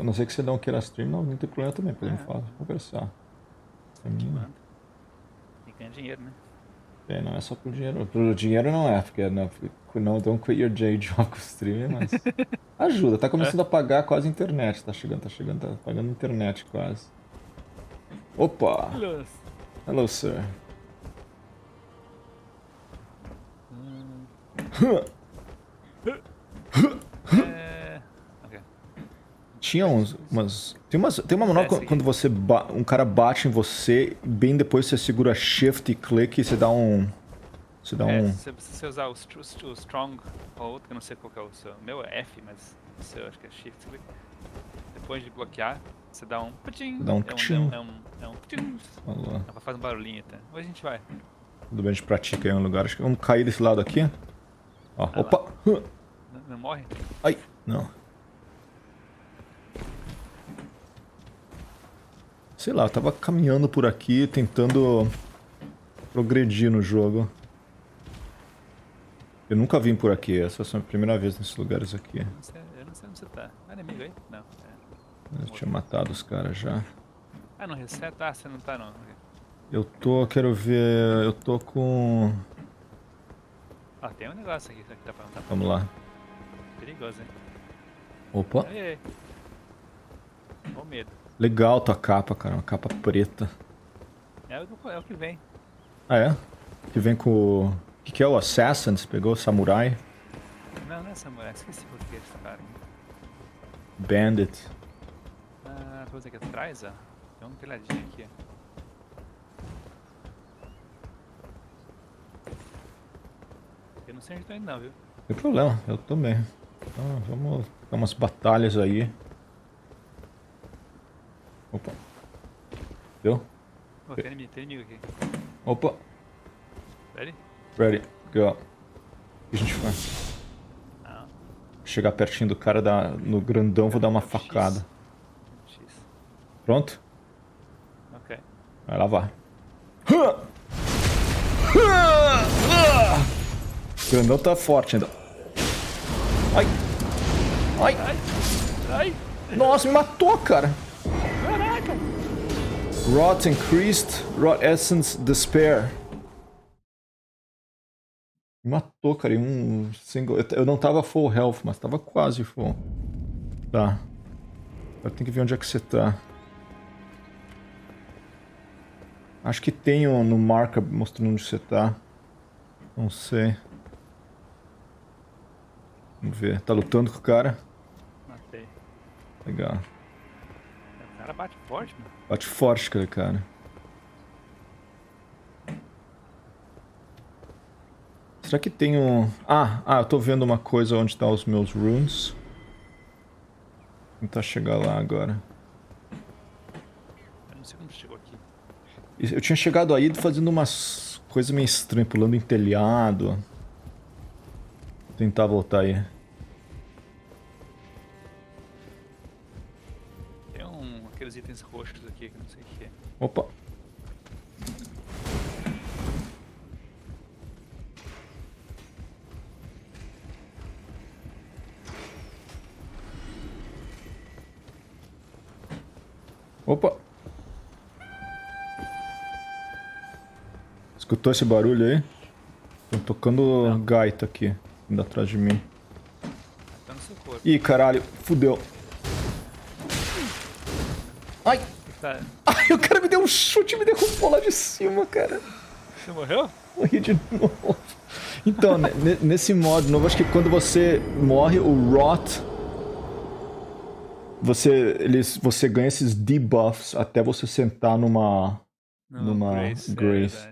não sei que você não queira stream, não tem problema também, podemos falar, conversar. Pra mim, Manda. Tem que ganhar dinheiro, né? não é só por dinheiro. Por dinheiro não é, porque não, don't quit your day job com stream, mas ajuda, tá começando a pagar quase a internet, tá pagando internet quase. Opa! Hello, sir. Ok. Tinha tem uma manobra quando você um cara bate em você, bem depois você segura shift e clique e você dá um... Se você usar o strong hold, que eu não sei qual que é o seu. O meu é F, mas o seu acho que é shift click. Depois de bloquear, você dá um putim. Dá um putim. É um putim. Ela faz um barulhinho até. Hoje a gente vai. Tudo bem, a gente pratica em um lugar. Acho que vamos cair desse lado aqui. Ó, opa! Não morre? Ai, não. Sei lá, eu tava caminhando por aqui, tentando progredir no jogo. Eu nunca vim por aqui, essa é a primeira vez nesses lugares aqui. Eu não sei onde você tá. É inimigo aí? Não. Eu tinha matado os caras já. Ah, não reseta? Ah, você não tá não. Quero ver, eu tô com... Ah, tem um negócio aqui que dá pra andar. Vamos lá. Perigoso, hein? Opa. Ei. Com medo. Legal tua capa, cara, uma capa preta. É o que vem. Ah, é? Que vem com o... O que é o Assassin? Você pegou o Samurai? Não é Samurai, esqueci o português dessa cara. Bandit. Ah, vou dizer aqui atrás, ó. Tem um telhadinho aqui, ó. Eu não sei onde tô indo não, viu? Não tem problema, eu também. Então, vamos dar umas batalhas aí. Opa. Deu? Oh, tem inimigo aqui. Opa. Ready? Ready. Go. O que a gente faz? Não. Chegar pertinho do cara, no grandão, vou dar uma facada. X. Pronto? Ok. Vai lá, vai. O grandão tá forte ainda. Ai. Ai. Ai. Nossa, me matou, cara. Caraca. Rot increased. Rot essence despair. Me matou, cara, em um single... Eu não tava full health, mas tava quase full. Tá. Eu tenho que ver onde é que você tá. Acho que tem no marca mostrando onde você tá. Não sei. Vamos ver. Tá lutando com o cara? Matei. Legal. O cara bate forte, mano. Bate forte, cara. Será que tem um... eu tô vendo uma coisa onde tá os meus runes. Vou tentar chegar lá agora. Eu não sei como chegou aqui. Eu tinha chegado aí fazendo umas coisas meio estranhas, pulando em telhado. Vou tentar voltar aí. Tem aqueles itens roxos aqui que eu não sei o que é. Opa. Opa! Escutou esse barulho aí? Estão tocando gaita aqui, indo atrás de mim. Tá no seu corpo. Ih, caralho, fudeu. Ai! Tá. Ai, o cara me deu um chute e me derrubou lá de cima, cara. Você morreu? Morri de novo. Então, nesse modo novo, acho que quando você morre, o Rot... Você ganha esses debuffs até você sentar numa Grace.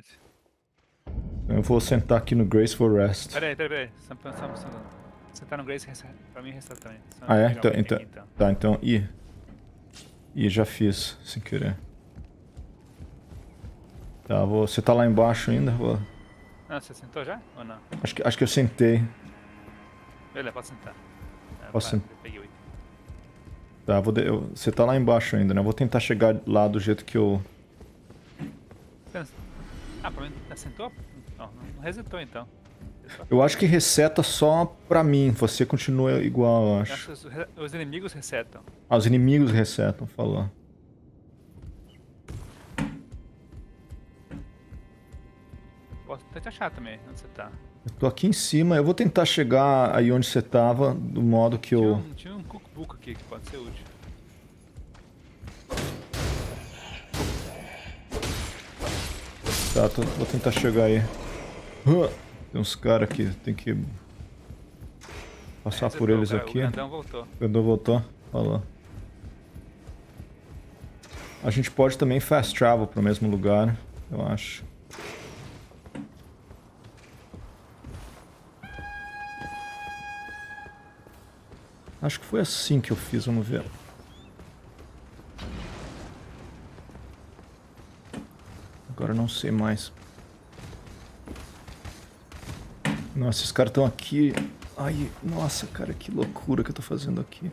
Eu vou sentar aqui no Grace for Rest. Peraí. Só um segundo. Você tá no Grace, pra mim resta também. Ah, é? Então. Ih, já fiz, sem querer. Tá, você tá lá embaixo ainda? Não, você sentou já? Ou não? Acho que eu sentei. Beleza, pode sentar. Posso sentar? Eu peguei o item. Tá, você tá lá embaixo ainda, né? Eu vou tentar chegar lá do jeito que eu... Ah, pra mim sentou? Não resetou então. Eu acho que reseta só pra mim, você continua igual, eu acho. Acho que os inimigos resetam. Ah, os inimigos resetam, falou. Posso até te achar também, onde você tá. Eu tô aqui em cima, eu vou tentar chegar aí onde você tava, do modo que eu... Tinha um cookbook aqui que pode ser útil. Tá, vou tentar chegar aí. Tem uns caras aqui, tem que passar por eles aqui. O grandão voltou. O grandão voltou, falou. A gente pode também fast travel pro mesmo lugar, eu acho. Acho que foi assim que eu fiz, vamos ver. Agora eu não sei mais. Nossa, esses caras estão aqui. Ai, nossa, cara, que loucura que eu tô fazendo aqui.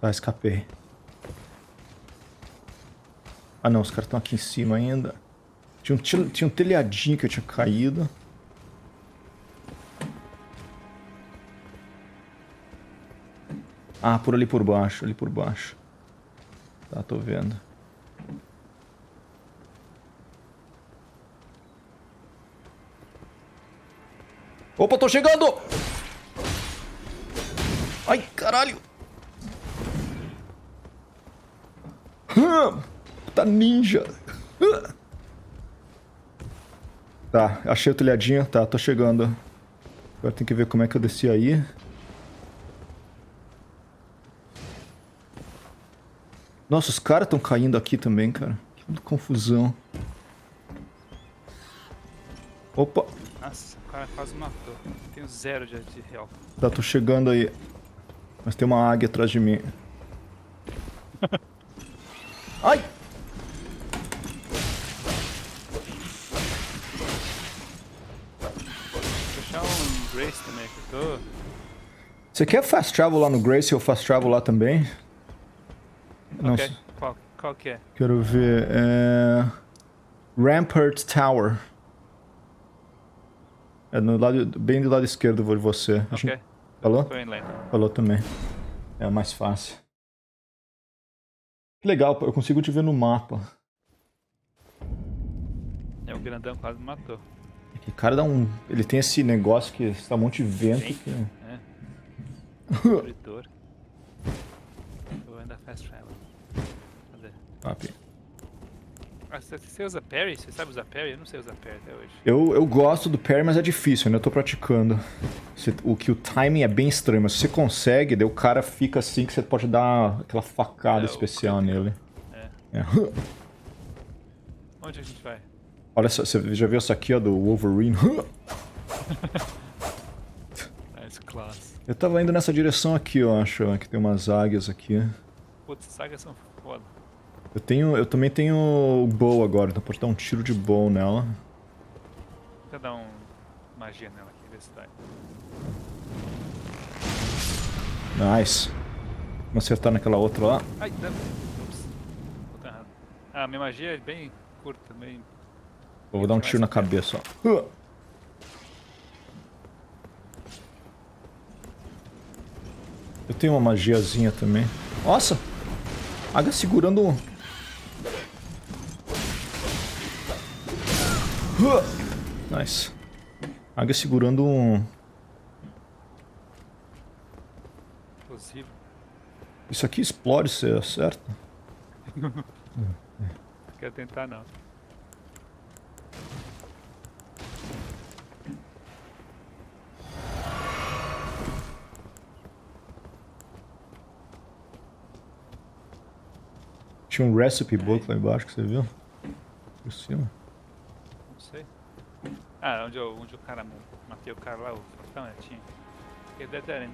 Ah, escapei. Ah não, os caras estão aqui em cima ainda. Tinha um telhadinho que eu tinha caído. Ah, por ali por baixo, ali por baixo. Tá, tô vendo. Opa, tô chegando! Ai, caralho! Tá ninja! Tá, achei o telhadinho. Tá, tô chegando. Agora tem que ver como é que eu desci aí. Nossa, os caras estão caindo aqui também, cara. Que confusão. Opa! Nossa, o cara quase matou. Tenho 0 de health. Tá, tô chegando aí. Mas tem uma águia atrás de mim. Ai! Vou deixar um Grace também, que eu tô... Você quer fast travel lá no Grace ou fast travel lá também? Não Ok, sei. qual que é? Quero ver. Rampart Tower. É no lado, bem do lado esquerdo de você. Ok. Falou? Tô indo lá então. Falou também. É mais fácil. Que legal, eu consigo te ver no mapa. É, o grandão quase me matou. Que cara dá um. Ele tem esse negócio que está um monte de vento. Que... É. Destruidor. Tô indo a fast travel. Cadê? Papi. Ah, você usa parry? Você sabe usar parry? Eu não sei usar parry até hoje. Eu gosto do parry, mas é difícil, ainda tô praticando. O timing é bem estranho, mas se você consegue, daí o cara fica assim que você pode dar aquela facada especial nele. É. É. Onde a gente vai? Olha só, você já viu essa aqui, ó, do Wolverine? Nice class. Eu tava indo nessa direção aqui, eu acho, ó, que tem umas águias aqui. Putz, sagas são foda. Eu também tenho o bow agora, então pode dar um tiro de bow nela. Vou dar magia nela aqui, ver se vai. Nice. Vamos acertar naquela outra lá. Ai, dá. Ups. Tô errado. Ah, minha magia é bem curta, bem... Eu vou dar um tiro na cabeça, ó. Eu tenho uma magiazinha também. Nossa! Águia segurando um... Nice. Águia segurando um... Explosivo. Isso aqui explode, você acerta? Quero tentar não. Tinha um recipe book lá embaixo que você viu? Por cima. Não sei. Ah, onde o cara matei o cara lá, o fortão, tinha. Dead end.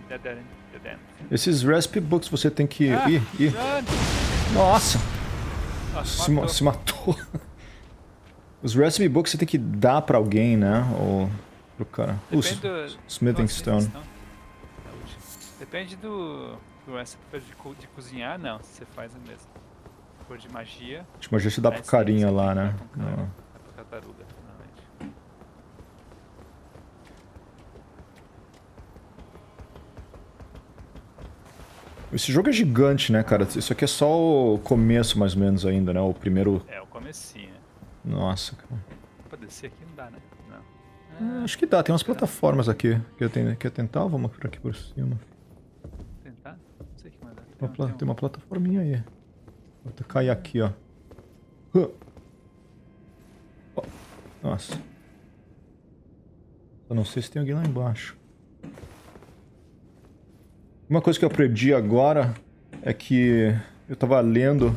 Esses recipe books você tem que... Ah, Ih. Nossa! Nossa, Se matou. Os recipe books você tem que dar pra alguém, né? Ou pro cara. Depende do... Smithing Stone. Depende do recipe de cozinhar, não. Se você faz mesmo. Se for de magia... De magia você dá pro carinha lá, né? Por causa tartaruga, finalmente. Esse jogo é gigante, né, cara? Isso aqui é só o começo, mais ou menos, ainda, né? O primeiro... É, o comecinho. Nossa, cara. Pra descer aqui não dá, né? Não. Acho que dá, tem umas plataformas aqui. Quer tentar? Vamos por aqui por cima. Tentar? Não sei o que mais dá. Tem uma plataforminha aí. Vou cair aqui, ó. Ó. Nossa. Eu não sei se tem alguém lá embaixo. Uma coisa que eu aprendi agora é que eu tava lendo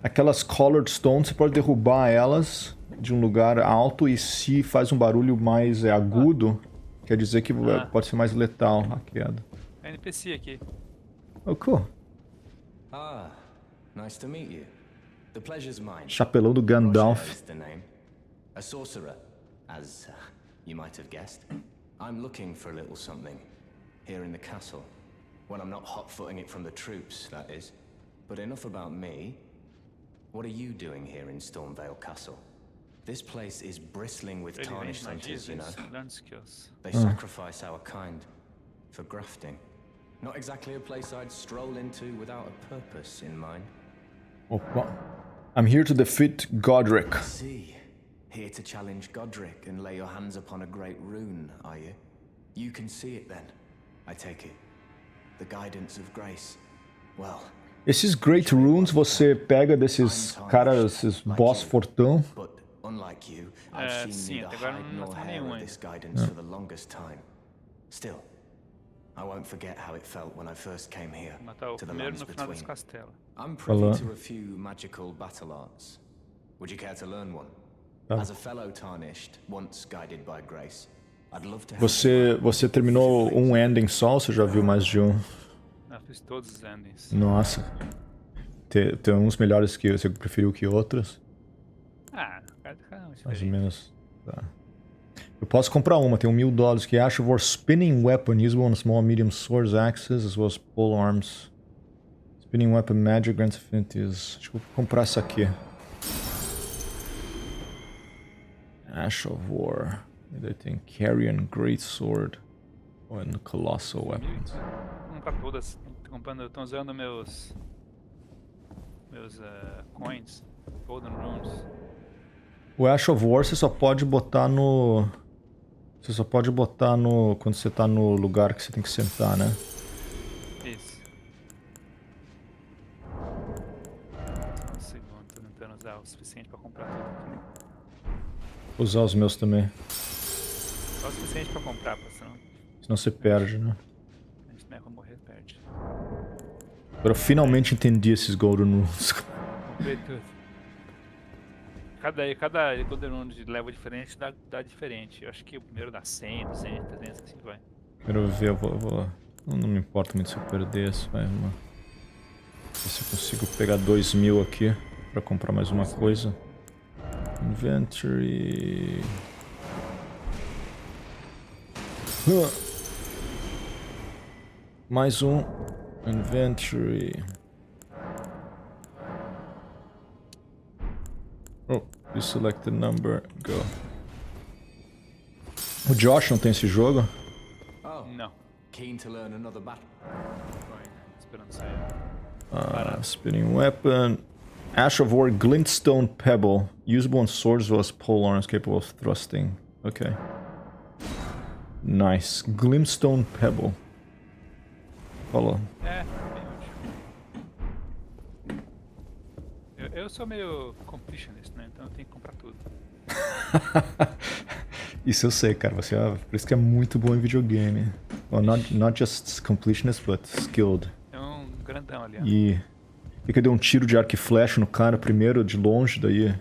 aquelas colored stones, você pode derrubar elas de um lugar alto e se faz um barulho mais agudo, quer dizer que pode ser mais letal a queda. É NPC aqui. Oh, cool. Ah, nice to meet you. The pleasure's mine. Chapelão do Roger Gandalf. is the name. A sorcerer, as you might have guessed. I'm looking for a little something here in the castle. When I'm not hot-footing it from the troops, that is. But enough about me. What are you doing here in Stormvale Castle? This place is bristling with Ele tarnished vende hunters, magias, you know. learn skills. They sacrifice our kind for grafting. Not exactly a place I'd stroll into without a purpose in mind. Opa. I'm here to defeat Godric. See, here to challenge Godric and lay your hands upon a great rune, are you? You can see it then, I take it. The guidance of grace. Well, Esses Great Runes você pega desses caras, esses boss fortão. but unlike you, I've seen sim, neither até agora hide não nor matou hair nenhum of ainda. this guidance for the longest time. Still, I won't forget how it felt when I first came here Matar o to the primeiro lands no final between. desse castelo. I'm privy Olá. to a few magical battle arts. Would you care to learn one? Tá. As a fellow tarnished, once guided by grace, I'd love to have Você terminou um ending só ou você já viu mais de um? Eu fiz todos os endings. Nossa. Tem uns melhores que você preferiu que outros? Cada um é Mais ou diferente. menos. Tá. Eu posso comprar uma, tem $1000 que acha for spinning weapon, usable on small medium swords, axes, as well as pole arms. Spinning weapon magic grants affinities. Acho que eu vou comprar essa aqui. Ash of War. E daí tem Carrion Great Sword. And Colossal Weapons. Vou comprar todas. Tô usando meus coins, Golden Runes. O Ash of War você só pode botar no... Você só pode botar no... Quando você tá no lugar que você tem que sentar, né? Isso. Só um segundo, tô tentando usar o suficiente pra comprar tudo aqui. Vou usar os meus também. Só o suficiente pra comprar, pra senão Senão você perde, né? a gente não é pra morrer, perde. Agora eu finalmente entendi esses Golden Runes. Comprei tudo. Cada Golden Rune de level diferente dá diferente. Eu acho que o primeiro dá 100, 200, 300, assim vai. Quero ver, eu vou... Não me importa muito se eu perder isso, vai. Ver se eu consigo pegar 2000 aqui pra comprar mais uma coisa. Inventory... Mais um. Inventory... Oh, you select the number, go. O Josh não tem esse jogo? Oh, Não. keen to learn another battle. Esperando sair. Spinning weapon. Ash of War Glintstone Pebble. Usable on swords as well as pole arms capable of thrusting. Okay. Nice. Glintstone Pebble. Falou. Bem útil. Eu sou meio completionist, né? Então eu tenho que comprar tudo. Isso eu sei, cara. Você por isso que é muito bom em videogame. Well, not just completionist, but skilled. Tem um grandão ali, ó. E que eu dei um tiro de arco e flecha no cara primeiro, de longe, daí...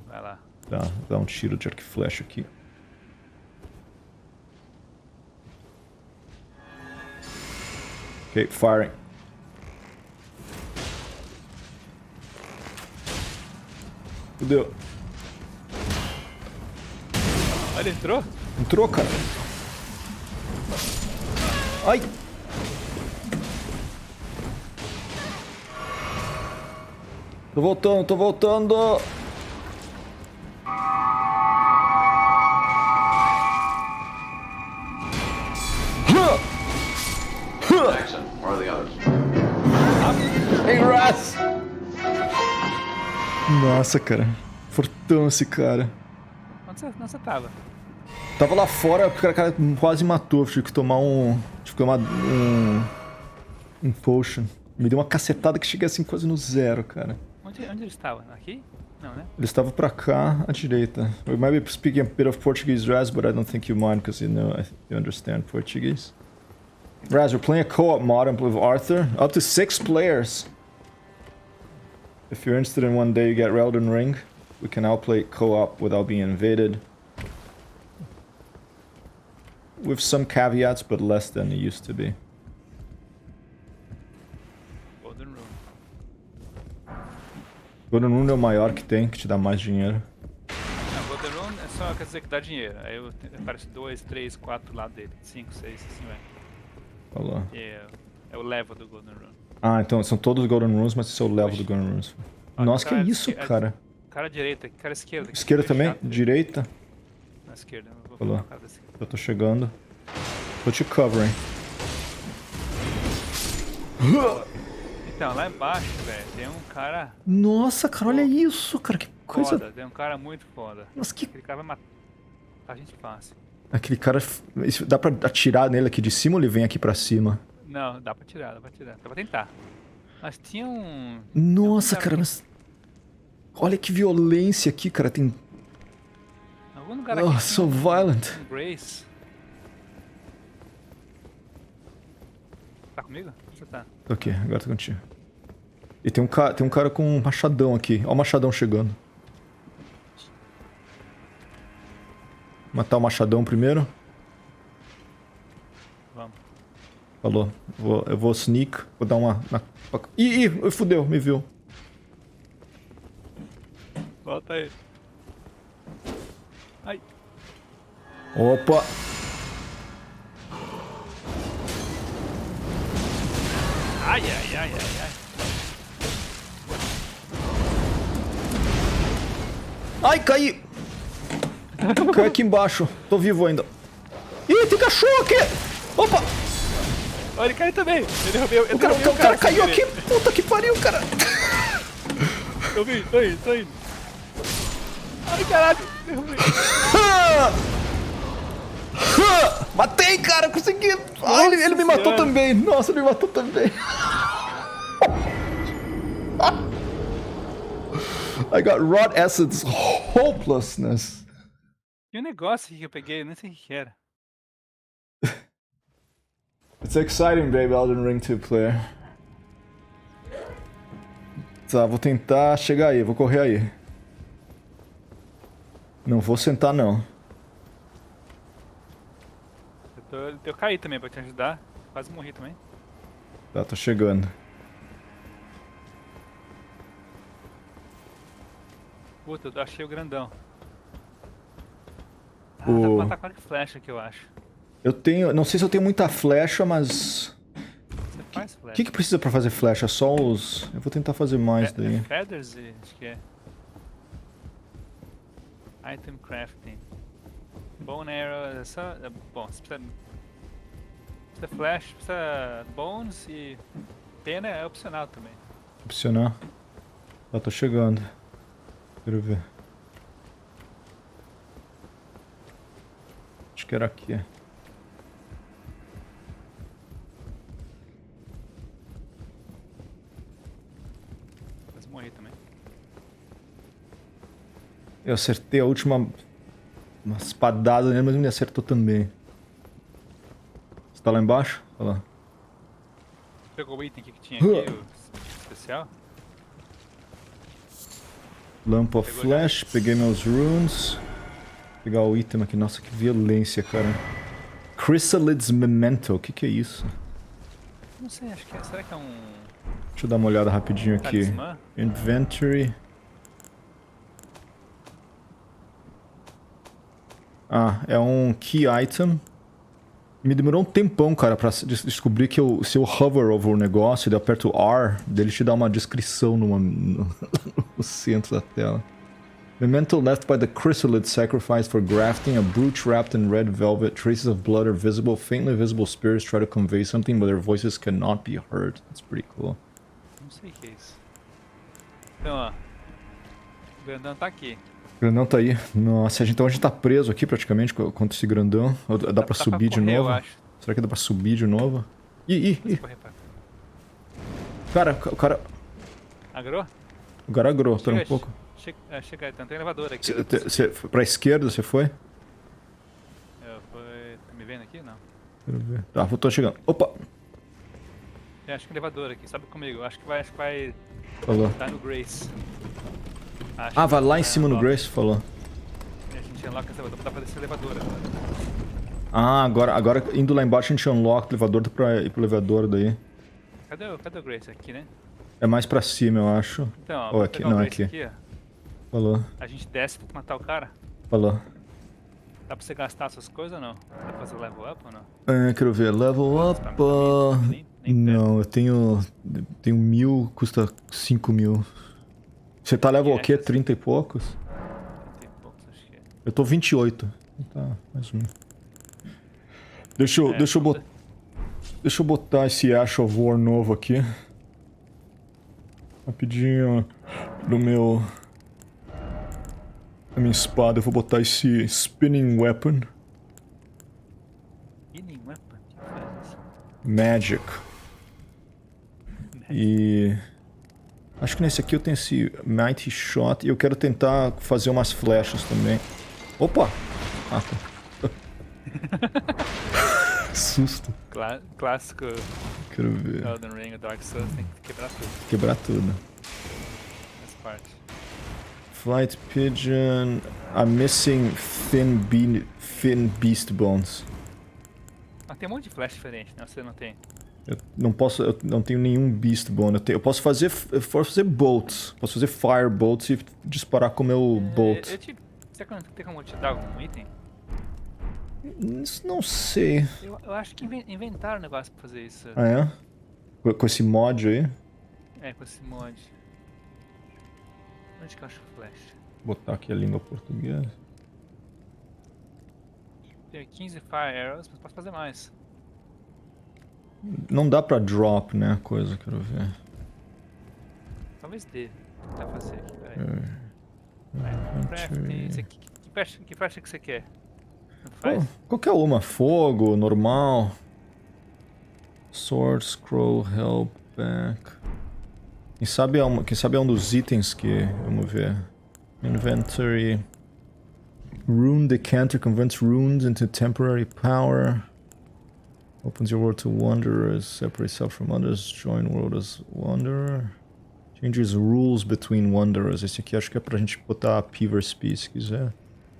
Vai lá. Tá, dá um tiro de arco e flecha aqui. Ok, firing. Fudeu. Olha, entrou? Entrou, cara. Ai! Tô voltando, tô voltando. Nossa, cara. Fortão esse cara. Onde você tava? Tava lá fora, porque o cara quase matou. Tive que tomar um... Tive que tomar um potion. Me deu uma cacetada que cheguei assim quase no zero, cara. Onde ele estava? Aqui? Não, né? Ele estava pra cá, à direita. We might be speaking a bit of Portuguese, Raz, but I don't think you mind, because you understand Portuguese. Raz, we're playing a co-op mod with Arthur. Up to 6 players. If you're interested in one day you get Elden Ring, we can now play co-op without being invaded. With some caveats, but less than it used to be. Golden Room. Golden Rune é o maior que tem, que te dá mais dinheiro. Não, Golden Room é só quer dizer que dá dinheiro. Aí aparece 2, 3, 4 do lado dele. 5, 6, assim vai. Falou. É o level do Golden Room. Ah, então são todos Golden Runes, mas esse é o level do Golden Runes. Nossa, que isso, cara? Cara direita, cara esquerda. Esquerda também? Direita? Na esquerda, eu vou Falou. colocar o cara da esquerda. Eu tô chegando. Tô te covering. Então, lá embaixo, velho, tem um cara Nossa, cara, olha isso, cara. Que coisa... foda, tem um cara muito foda. Nossa, que... Aquele cara vai matar a gente fácil. Aquele cara... Isso, dá pra atirar nele aqui de cima ou ele vem aqui pra cima? Não, dá pra tirar, dá pra tentar. Mas tinha um... Nossa, cara, mas... Olha que violência aqui, cara. Tem... Algum lugar aqui Oh, tinha so violent. um Grace. Tá comigo? Onde você tá? Tô aqui, agora tô contigo. E tem um cara com um machadão aqui. Olha o machadão chegando. Matar o machadão primeiro. Vamos. Falou. Eu vou sneak. Vou dar uma... Ih, fudeu, me viu. Volta aí. Ai. Opa. Ai, ai, ai, ai, ai. Ai, caí. Cai aqui embaixo. Tô vivo ainda. Ih, tem cachorro aqui. Opa. Olha, ele caiu também. Eu derrubei O cara caiu aqui. Puta que pariu, cara. Eu vi, tô indo. Ai, caralho. Derrubei. Matei, cara. Consegui. Ai, ele me matou também. Nossa, ele me matou também. I got Rot Essence Hopelessness. E um negócio aqui que eu peguei, eu nem sei o que era. It's exciting, baby, Elden Ring 2 player. Tá, vou tentar chegar aí, vou correr aí. Não vou sentar, não. Eu caí também pra te ajudar. Quase morri também. Tá, tô chegando. Puta, eu achei o grandão. Ah, O- dá pra matar com arco e flecha aqui, eu acho. Eu tenho... Não sei se eu tenho muita flecha, mas... Você faz O flecha. que precisa pra fazer flecha? Só os... Eu vou tentar fazer mais daí. Feathers e acho que é. Item crafting. Bone arrow, é só... bom, você precisa flash, precisa bones e pena é opcional também. Opcional. Tá, tô chegando. Quero ver. Acho que era aqui. Quase morri também. Eu acertei a última... Uma espadada nele, mas ele me acertou também. Você tá lá embaixo? Olha lá. Pegou o item que tinha aqui, o especial? Lamp of Pegou Flash, já? peguei meus runes. Pegar o item aqui. Nossa, que violência, cara. Chrysalids Memento. O que é isso? Não sei, acho que é. Será que é um Deixa eu dar uma olhada rapidinho aqui. talismã? Inventory. Ah, é um key item. Me demorou um tempão, cara, pra descobrir que se eu hover over o negócio e eu aperto R, dele te dá uma descrição no centro da tela. Memento left by the chrysalid sacrificed for grafting, a brooch wrapped in red velvet, traces of blood are visible, faintly visible spirits try to convey something, but their voices cannot be heard. That's pretty cool. Não sei o que é isso. Então, ó. O grandão tá aqui. O grandão tá aí. Nossa, então a gente tá preso aqui praticamente contra esse grandão. Ou dá pra subir de correr, novo? eu acho. Será que dá pra subir de novo? Ih. Correr pra... Cara, o cara... Agrou? O cara agrou, pera um pouco. Chega aí, tem um elevador aqui. Pra esquerda você foi? Tá me vendo aqui? Não. Quero ver. Tá, tô chegando. Opa! Acho que elevador aqui, sobe comigo. Acho que vai Falou. tá no Grace. Vai lá em cima no Grace, falou. A gente unlock esse elevador, dá pra descer o elevador agora. Agora indo lá embaixo a gente unlock o elevador pra ir pro elevador daí. Cadê o Grace? Aqui, né? É mais pra cima, eu acho. Então, ó, Ou aqui, não, aqui. Ó. Falou. A gente desce pra matar o cara. Falou. Dá pra você gastar suas coisas ou não? Dá pra fazer level up ou não? Quero ver. Level up. Não, eu tenho 1000, custa 5000. Você tá level o quê? 30 e poucos? 30 e poucos, acho que é. Eu tô 28. Tá, mais um. Deixa eu botar esse Ash of War novo aqui. Rapidinho. No meu... Na minha espada eu vou botar esse Spinning Weapon. Spinning Weapon? O que faz isso? Magic. E... Acho que nesse aqui eu tenho esse Mighty Shot e eu quero tentar fazer umas flechas também. Opa! Tá. Susto. Clássico. Quero ver. Elden Ring, Dark Souls, tem que quebrar tudo. Quebrar tudo. Essa parte. Flight Pigeon... I'm missing thin beast bones. Tem um monte de flash diferente, né? Você não tem? Eu não tenho nenhum Beast Bone. Eu posso fazer bolts. Posso fazer Fire Bolts e disparar com o meu Bolt. Será que tem como te dar algum item? Não sei. Eu acho que inventaram um negócio pra fazer isso. Ah, é? Com esse mod aí? Com esse mod. Onde que eu acho o flash? Vou botar aqui a língua portuguesa. Tem 15 Fire Arrows, mas posso fazer mais. Não dá pra drop, né? Coisa, quero ver. Talvez dê. Vou tentar fazer aqui, peraí. Que flecha que você quer? Faz? Qualquer uma. Fogo, normal. Sword, Scroll, Help, Back. Quem sabe é um dos itens que... Vamos ver. Inventory. Rune Decanter converts runes into temporary power. Opens your world to wanderers, separates self from others, join world as wanderer. Changes rules between wanderers. Esse aqui acho que é pra gente botar a Piver Speed se quiser.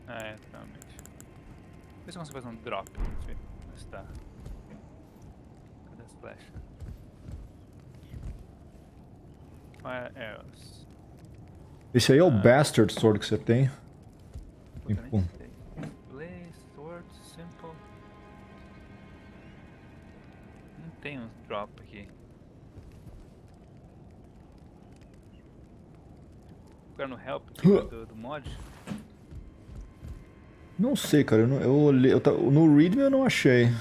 Realmente. Vê se eu consigo fazer um drop. Deixa eu ver se tá. Cadê as flechas? Fire Arrows. Esse aí é o Bastard Sword que você tem. Blaze, Sword, Simple. Não tem um drop aqui. Vou no help do mod. Não sei, cara. Eu olhei. No readme eu não achei.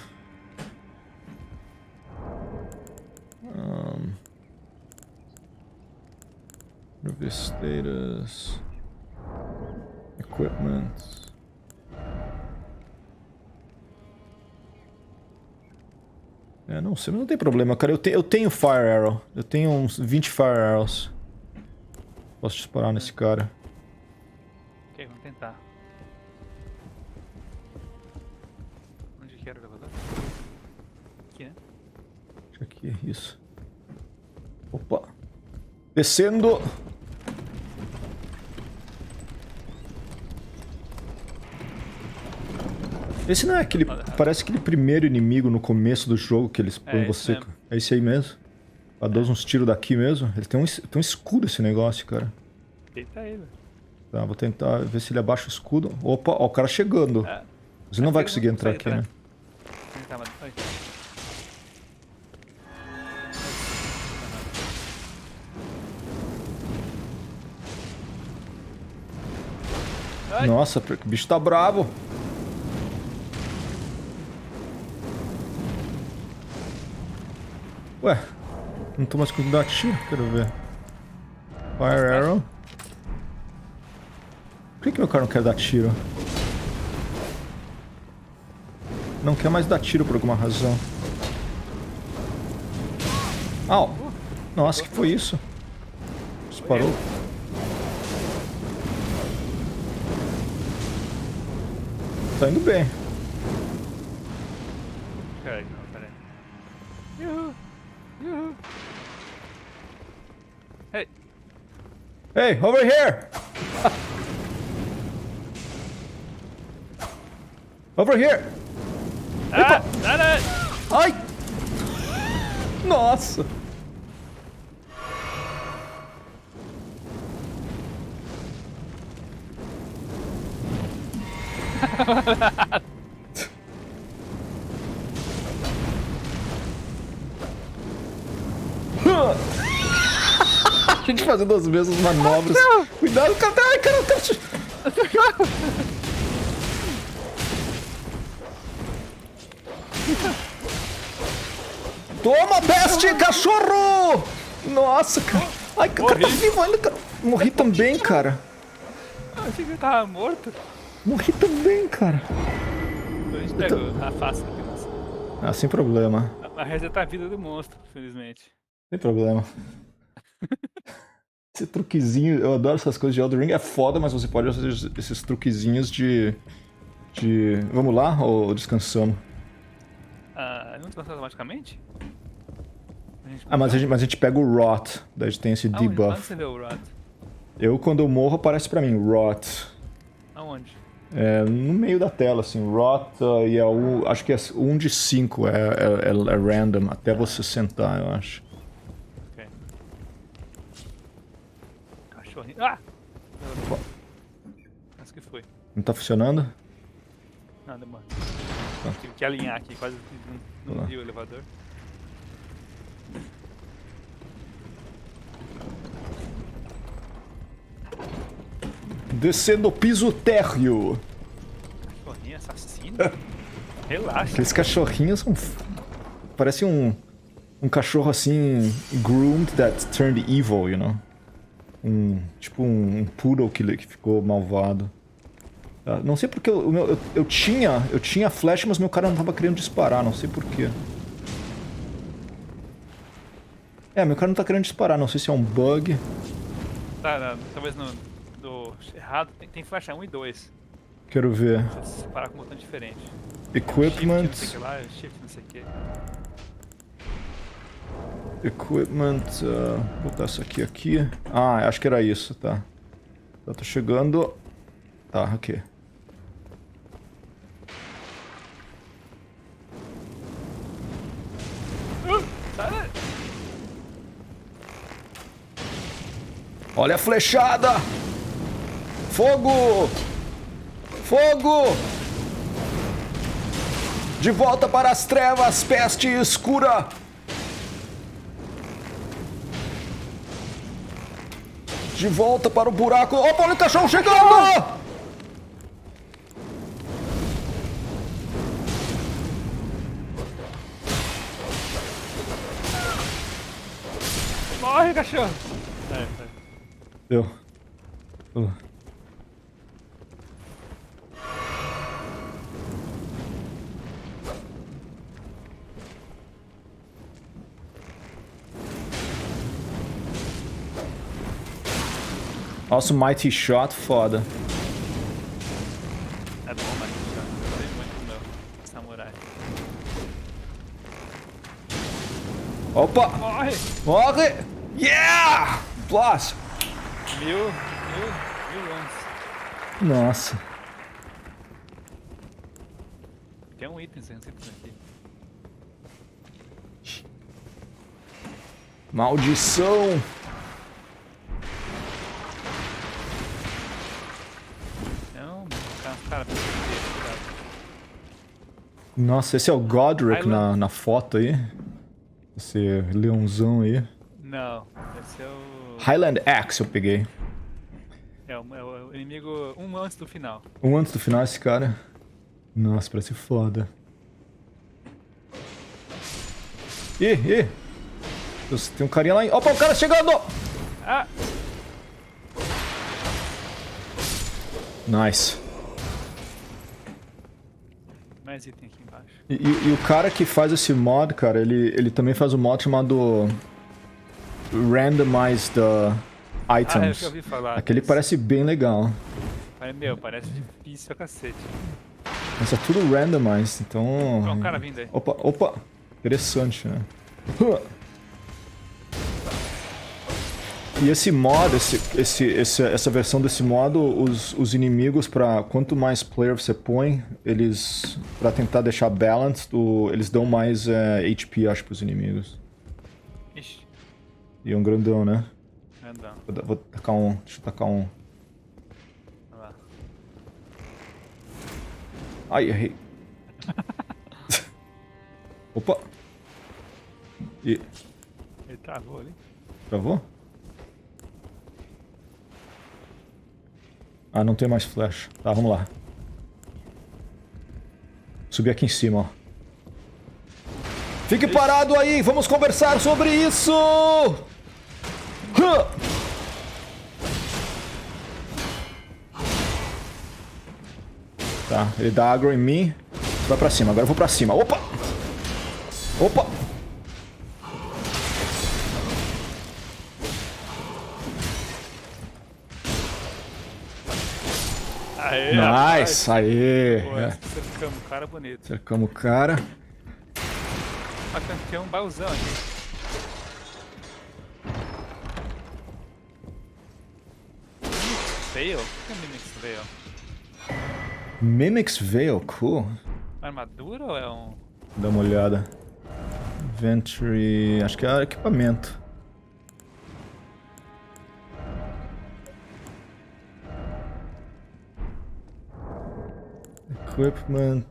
Review status. Equipment. Não sei, mas não tem problema, cara. Eu tenho Fire Arrow. Eu tenho uns 20 Fire Arrows. Posso disparar nesse cara. Ok, vamos tentar. Onde que era o elevador? Aqui, né? Acho que aqui é isso. Opa! Descendo! Esse não é aquele... Parece aquele primeiro inimigo no começo do jogo que eles põem você... Mesmo. É esse aí mesmo? Pra dar uns tiros daqui mesmo. Ele tem um escudo esse negócio, cara. Eita aí, velho. Tá, vou tentar ver se ele abaixa o escudo. Opa, ó o cara chegando. Você não vai conseguir entrar aqui, né? Oi. Ai. Nossa, o bicho tá bravo. Ué, não tô mais conseguindo dar tiro? Quero ver. Fire Arrow. Por que meu cara não quer dar tiro? Não quer mais dar tiro por alguma razão. Au! Nossa, que foi isso? Disparou. Tá indo bem. Peraí. Yuhu! Yuhu! Hey! Hey, over here! Over here! Ah! Nada! Ai! Nossa! A gente fazendo as mesmas manobras. Cuidado, cara! Ai, cara! Toma, peste, cachorro! Nossa, cara. Ai, o cara tá vivo ainda, cara. Morri também, cara. Eu achei que ele tava morto. Morri também, cara. A gente pegou a face da criança. Ah, sem problema. A resetar a vida do monstro, felizmente. Sem problema. Esse truquezinho, eu adoro essas coisas de Elden Ring. É foda, mas você pode fazer esses truquezinhos de... Vamos lá ou descansamos? Não descansou automaticamente? Mas a gente pega o Rot, daí a gente tem esse Onde debuff. você vê o Rod? Quando eu morro, aparece pra mim, Rot. Aonde? É, no meio da tela, assim, Rot, e é acho que é 1 de 5, é random, até você sentar, eu acho. Ok. Cachorrinho. Ah! Acho que foi. Não tá funcionando? Nada, mano. Tá. Tive que alinhar aqui, quase não vi o elevador. Descendo o piso térreo. Cachorrinho assassino? Relaxa. Aqueles cachorrinhos são... Parece um cachorro assim, groomed that turned evil, you know? Tipo um poodle que ficou malvado. Não sei porque eu tinha flash, mas meu cara não tava querendo disparar, não sei porquê. Meu cara não tá querendo disparar, não sei se é um bug. Talvez no errado. Tem flecha 1 e 2. Quero ver. Você separar com um botão diferente. Equipment. Shift, não sei o que lá, shift, não sei o que. Equipment. Vou botar isso aqui. Ah, acho que era isso, tá. Eu tô chegando. Tá, ok. Olha a flechada! Fogo! Fogo! De volta para as trevas, peste escura! De volta para o buraco. Opa, olha o cachorro chegando! Morre, cachorro! Deu. Nossa, o Mighty Shot, foda. É bom, mas eu gostei muito do meu samurai. Opa! Morre! Morre! Yeah! Blast! Mil runs. Nossa. Tem um item sempre aqui. Maldição! Não, cara, Nossa, esse é o Godric na foto aí. Esse leãozão aí. não, esse é o... Highland Axe eu peguei. É o inimigo antes do final. Antes do final esse cara. Nossa, parece foda. Ih! Tem um carinha lá em... Opa, o cara chegando! Ah! Nice. Mais item aqui embaixo. E o cara que faz esse mod, cara, ele também faz um mod chamado Randomized Items. Eu já ouvi falar. Aquele parece bem legal. Parece difícil a cacete. Mas é tudo randomized, então... Ó, um cara vindo aí. Opa. Interessante, né? E esse mod, essa versão desse modo, os inimigos, quanto mais player você põe, eles, pra tentar deixar balanced, eles dão mais HP, acho, pros inimigos. Ixi. E é um grandão, né? Grandão. Vou tacar um, deixa eu tacar um. Olha lá. Ai, errei. Opa. E... Ele travou ali. Travou? Ah, não tem mais flash. Tá, vamos lá. Subir aqui em cima, ó. Fique parado aí, vamos conversar sobre isso! Tá, ele dá agro em mim. Vai pra cima, agora eu vou pra cima. Opa! Opa! Aê, Nice, aê! Pô, cercamos o cara bonito. Cercamos o cara. Mas tem um baúzão aqui. Veil? O que é Mimix Veil? Mimic's Veil, cool. Armadura ou é um... Dá uma olhada. Inventory... acho que é equipamento. Equipment...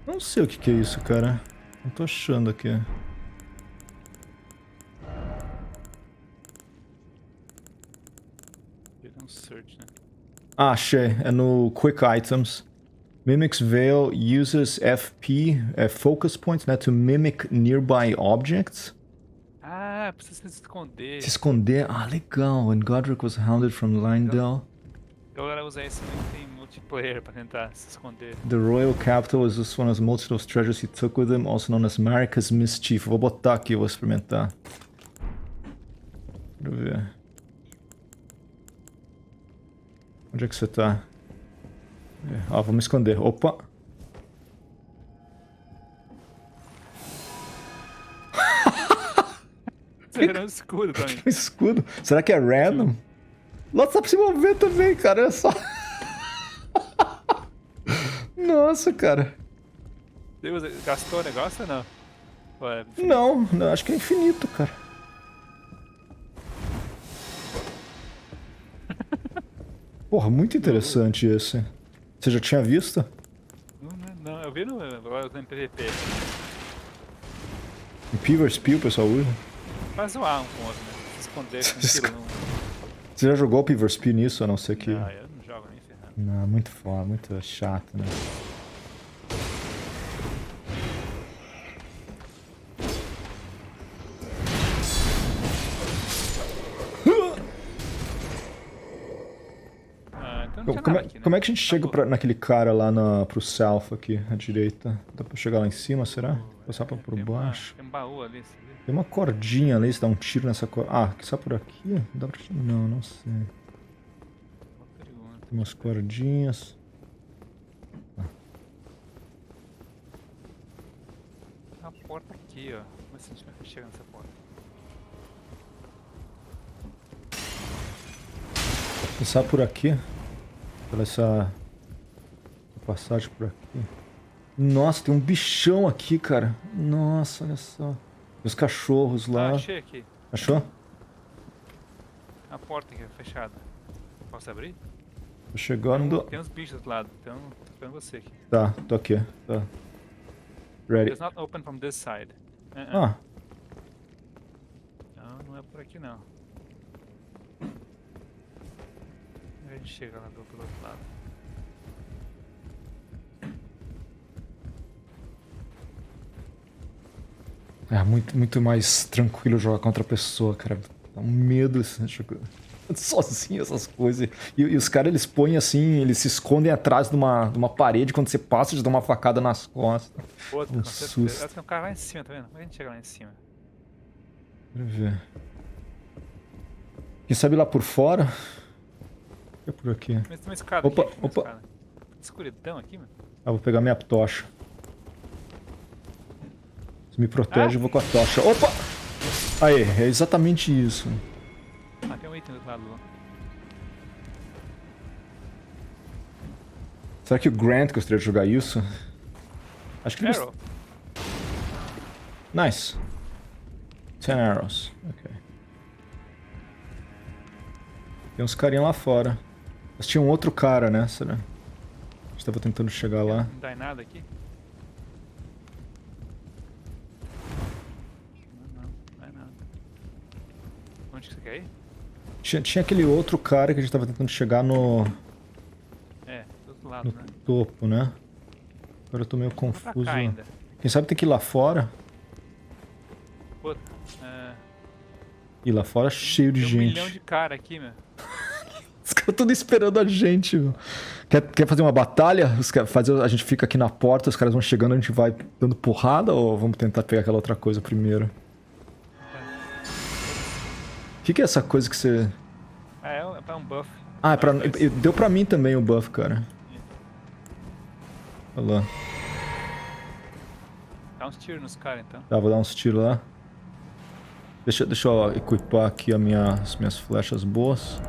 Não sei o que é isso, cara. Não tô achando aqui. Um search, né? Ah, achei. É no Quick Items. Mimic's Veil uses FP, focus points, né, to mimic nearby objects. Ah, precisa se esconder. Se esconder. Ah, legal. When Godric was hounded from Lindell. A galera usa esse em multiplayer pra tentar se esconder. The Royal Capital is just one of most of those treasures he took with him, also known as Marika's Mischief. Vou botar aqui, vou experimentar. Quero ver. Onde é que você tá? Ó, vou me esconder. Opa! Você virou um escudo também. Um escudo? Será que é random? Nossa, dá pra se mover também, cara. Olha só. Nossa, cara. Você gastou o negócio ou não? Ou é infinito? Não, acho que é infinito, cara. Porra, muito interessante esse. Você já tinha visto? Não, eu vi agora no PVP. Em Piver Spear o pessoal usa. Pra zoar um com o outro, né? Se esconder com Se aquilo. Não... Você já jogou o Piver Spear nisso, a não ser que... Não, eu não jogo nem ferrando. Não, muito foda, muito chato, né? Então não tinha Como nada aqui, né? é que a gente chega naquele cara lá pro south aqui, à direita? Dá pra chegar lá em cima, será? Passar por baixo? Tem um baú ali, você vê? Tem uma cordinha ali, se dá um tiro nessa corda. Ah, só por aqui? Dá pra... Não sei. Tem umas cordinhas. Tem uma porta aqui, ó. Vamos ver se a gente vai chegar nessa porta. Passar por aqui. Pela essa passagem por aqui. Nossa, tem um bichão aqui, cara. Nossa, olha só. Os cachorros lá. Ah, achei aqui. Achou? A porta aqui, fechada. Posso abrir? Tô chegando. Tem uns bichos do lado, então tô esperando você aqui. Tá, tô aqui. Tá. Ready. It's not open from this side. Ah, Não é por aqui não. A gente chega lá do outro lado. é muito mais tranquilo jogar contra a pessoa, cara. Dá um medo assim, sozinho essas coisas. E os caras, eles põem assim, eles se escondem atrás de uma parede. Quando você passa, eles dão uma facada nas costas. Outro, Um com certeza. susto. Tem um cara lá em cima, tá vendo? Como é que a gente chega lá em cima? Deixa eu ver. Quem sabe lá por fora? É por aqui. Mas tem uma escada Opa, aqui. Tem uma opa. escada. Escuridão aqui, mano. Ah, vou pegar minha tocha. Se me protege, eu vou com a tocha. Opa! Aí, é exatamente isso. Ah, tem um item do outro lado lá. Será que o Grant gostaria de jogar isso? Acho que ele... Arrow. Nice. 10 arrows. Ok. Tem uns carinha lá fora. Mas tinha um outro cara, né? Será? A gente tava tentando chegar lá. Não dá em nada aqui? Não é nada. Onde que você quer ir? Tinha aquele outro cara que a gente tava tentando chegar no É, do outro lado, né? topo, né? Agora eu tô meio Vou pra confuso. cá ainda. Quem sabe tem que ir lá fora? Puta, é... E lá fora cheio de Tem um gente. milhão de cara aqui, meu. Os caras tudo esperando a gente, meu. Quer fazer uma batalha? A gente fica aqui na porta, os caras vão chegando, a gente vai dando porrada ou vamos tentar pegar aquela outra coisa primeiro? O que é essa coisa que você... É pra um buff. Ah, deu pra mim também o buff, cara. Olha lá. Dá uns tiros nos caras, então. Tá, vou dar uns tiros lá. Deixa eu equipar aqui as minhas flechas boas.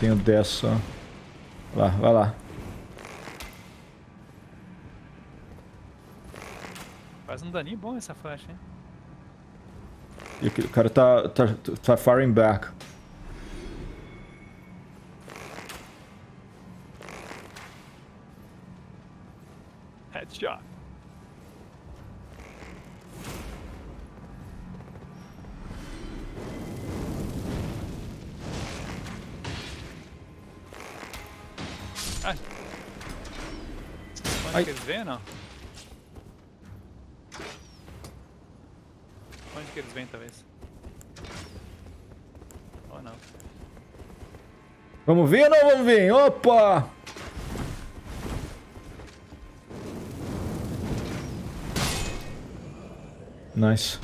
Tenho 10 só. Vai lá. Faz um daninho bom essa flecha, hein? E aqui, o cara tá firing back. Headshot. Ai. Onde Ai. que eles vêm, não? Onde que eles vêm, talvez? Ou não? Vamos vir ou não vamos vir? Opa! Nice.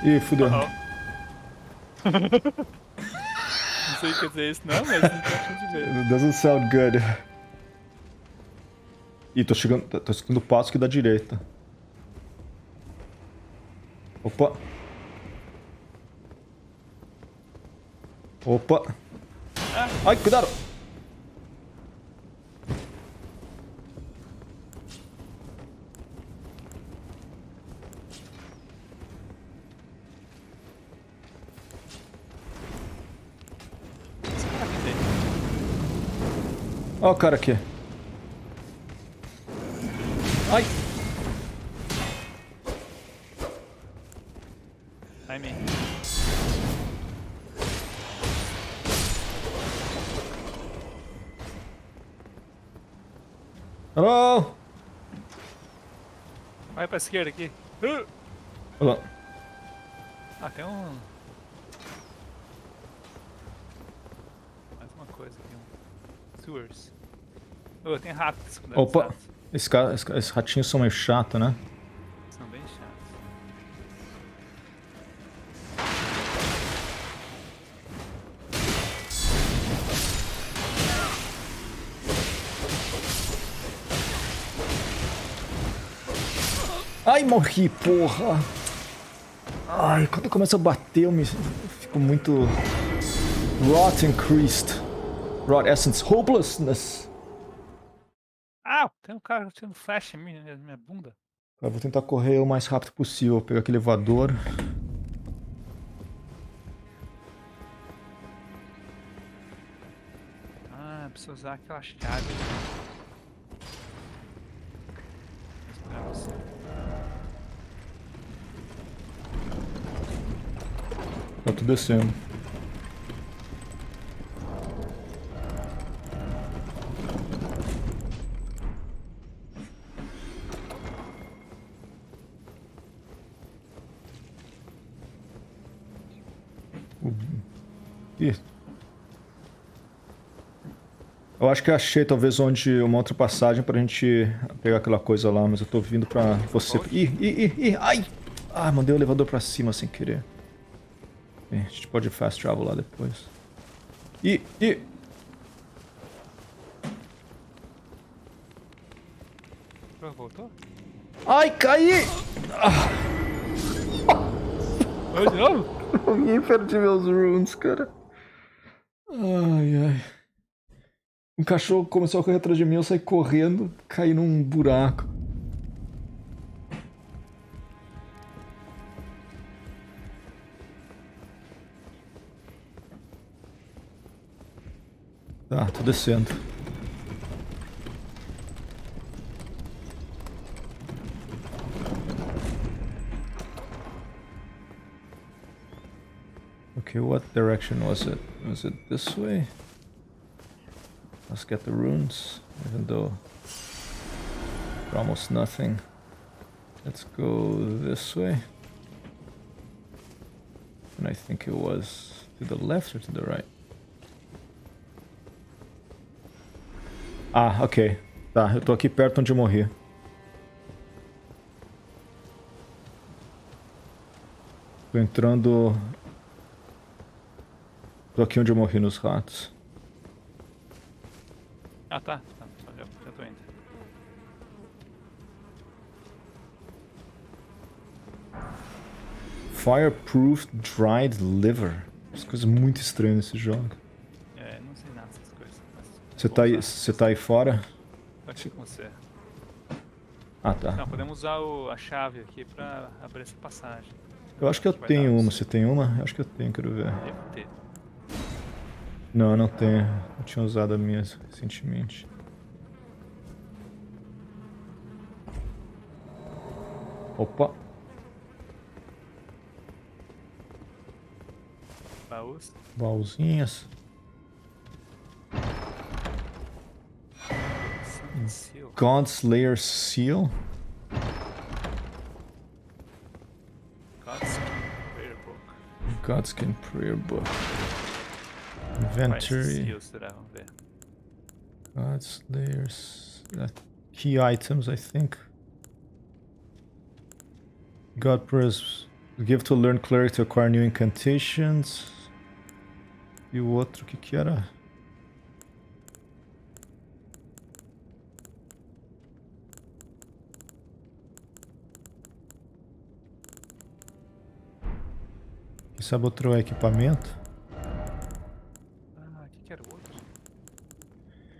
Ih, fudeu. Não sei o que quer dizer isso não, mas não tô achando de ver. It doesn't sound good. Ih, tô escutando o passo aqui da direita. Opa. Opa. Ai, cuidado. Ó o cara aqui. Ai. Ai, me. Alô? Vai pra esquerda aqui. Olha lá. Ah, tem um... Mais uma coisa aqui, um... Sewers. Oh, tem ratos. Opa. Esses ratinhos são meio chatos, né? São bem chatos. Ai, morri, porra. Ai, quando começa a bater eu fico muito... Rot increased. Rot essence. Hopelessness. Ah, tem um cara tirando flash em minha bunda. Eu vou tentar correr o mais rápido possível. Vou pegar aquele elevador. Ah, preciso usar aquela chave. Esperar você. Eu tô descendo. Ih. Eu acho que achei talvez uma outra passagem pra gente pegar aquela coisa lá, mas eu tô vindo pra você. Ih, ai! Ah, mandei o elevador pra cima sem querer. Bem, a gente pode fast travel lá depois. Ih! Voltou? Ai, caí! Oi, de novo? Eu perdi meus runes, cara. Ai. Um cachorro começou a correr atrás de mim, eu saí correndo, caí num buraco. Tá, tô descendo. Okay, what direction was it? Was it this way? Let's get the runes, even though for almost nothing. Let's go this way. And I think it was to the left or to the right? Ah, ok. Tá, eu tô aqui perto onde eu morri. Tô entrando... Tô aqui onde eu morri nos ratos. Ah, tá. Já tô indo. Fireproof dried liver. As coisas muito estranhas nesse jogo. Não sei nada dessas coisas. Você tá aí fora? Tô aqui com você. Ah, tá. Não, podemos usar a chave aqui pra abrir essa passagem. Eu acho que eu tenho uma. Você tem uma? Eu acho que eu tenho, quero ver. Devo ter. Não, eu não tenho. Eu tinha usado a minha recentemente. Opa. Baús. Baúzinhas. Seal. Godslayer Seal. Godskin Prayer Book. Inventory. Seals será, vamos ver. Godslayers. Key items, I think. God prayers. Give to learn cleric to acquire new incantations. E o outro, o que era? Quem sabe outro equipamento? Ah, o que era o outro?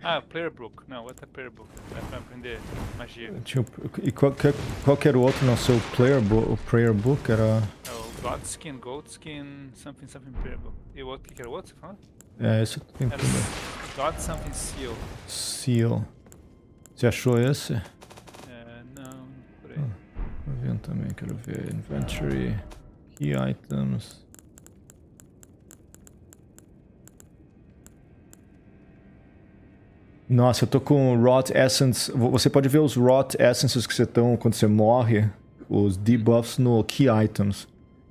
Ah, Player Book. Não, outro é Player Book. É pra aprender magia. E qual que era o outro? Não, seu o Prayer Book era... É o Godskin, Goldskin, something Player Book. E o outro, o que era o outro, você falou? É, esse eu tô Era tentando. God Something Seal. Seal. Você achou esse? Não, por aí. Tô vendo também, quero ver. Inventory. Key items. Nossa, eu tô com Rot Essence. Você pode ver os Rot Essences que você estão quando você morre. Os debuffs no Key Items.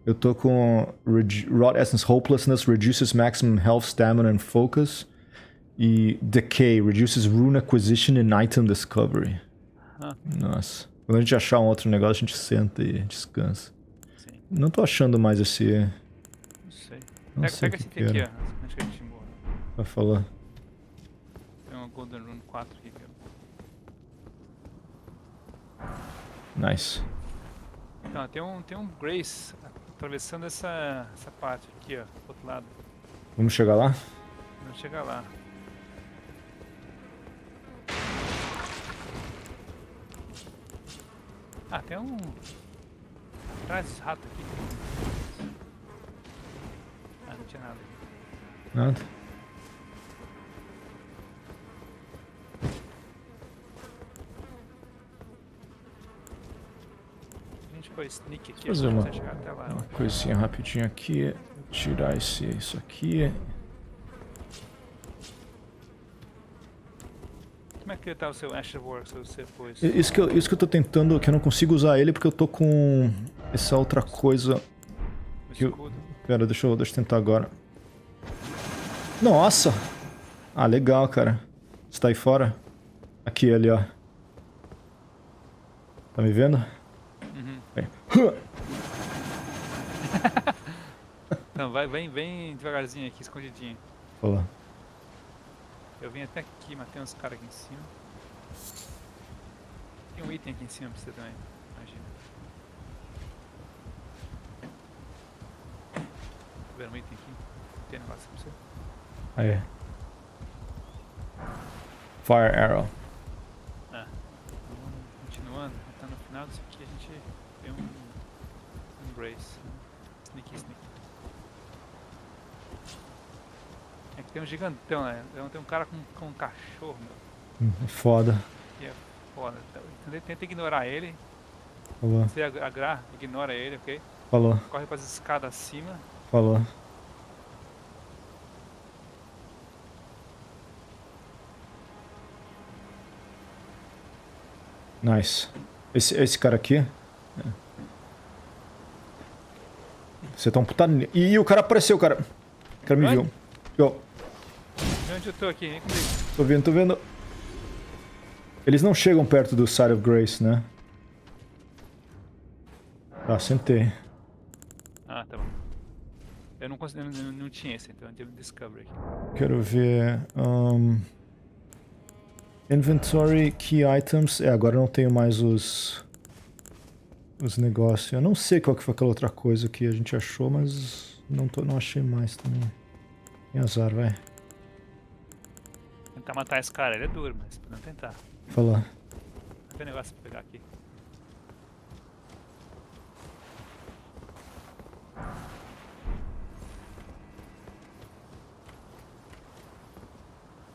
Eu tô com Rot Essence Hopelessness, reduces maximum health, stamina and focus. E Decay, reduces rune acquisition and item discovery. Nossa. Quando a gente achar um outro negócio, a gente senta e descansa. Sim. Não tô achando mais esse... Não sei. Não sei Pega o esse que aqui, era. ó. Acho que a gente morre. Vai falar. Tem uma Golden Rune 4 aqui. Nice. Não, tem um Grace atravessando essa parte aqui, ó. Do outro lado. Vamos chegar lá? Vamos chegar lá. Ah, tem um... Atrás desse rato aqui. Ah, não tinha nada aqui. Nada. A gente foi sneak aqui, Fazer a gente uma- vai chegar até lá. Uma coisinha rapidinho aqui. Tirar isso aqui. Como é que tá o seu Asherwork se você pôs? Isso que eu tô tentando, que eu não consigo usar ele porque eu tô com essa outra coisa. O que eu- escudo? Pera, deixa eu tentar agora. Nossa! Ah, legal, cara. Você tá aí fora? Aqui, ali, ó. Tá me vendo? Uhum. Vem. Então, vem devagarzinho aqui, escondidinho. Olha lá. Eu vim até aqui, matei uns caras aqui em cima. Tem um item aqui em cima pra você também, imagina. Tá vendo um item aqui? Tem negócio pra você? Aí. Fire Arrow. Ah. Continuando, até no final disso aqui a gente tem um Grace. Sneaky. É que tem um gigantão, né? Tem um cara com um cachorro, meu. Foda. Que é foda. Então, tenta ignorar ele. Falou. Você ignora ele, ok? Falou. Corre pras escadas acima. Falou. Nice. Esse cara aqui. Você tá um puta. Ih, o cara apareceu, cara. O cara me viu. Yo. Onde eu tô aqui? Vem comigo. Tô vendo. Eles não chegam perto do Side of Grace, né? Tá, sentei. Ah, tá bom. Eu não tinha esse, então eu tive Discovery aqui. Quero ver. Inventory, Key Items. É, agora eu não tenho mais os negócios. Eu não sei qual que foi aquela outra coisa que a gente achou, mas não achei mais também. Tem azar, vai. Tentar matar esse cara, ele é duro, mas podemos tentar. Falar. Tem negócio pra pegar aqui.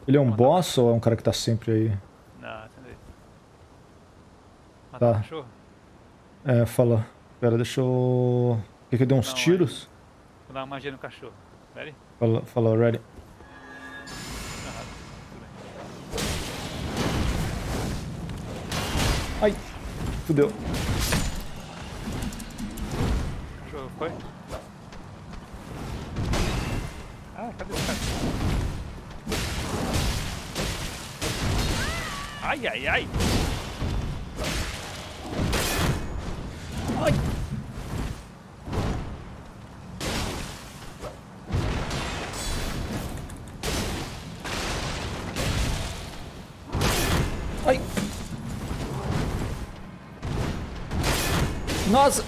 Ele é um boss ou é um cara que tá sempre aí? Não, entendeu? Matar o cachorro? É, fala. Pera, deixa eu... Quer que eu dê uns tiros? Vou dar uma magia no cachorro. Ready? Fala, ready. Ai, fudeu. O cachorro foi? Ah, cadê o cara? Ai. Ai. Ai. Nossa.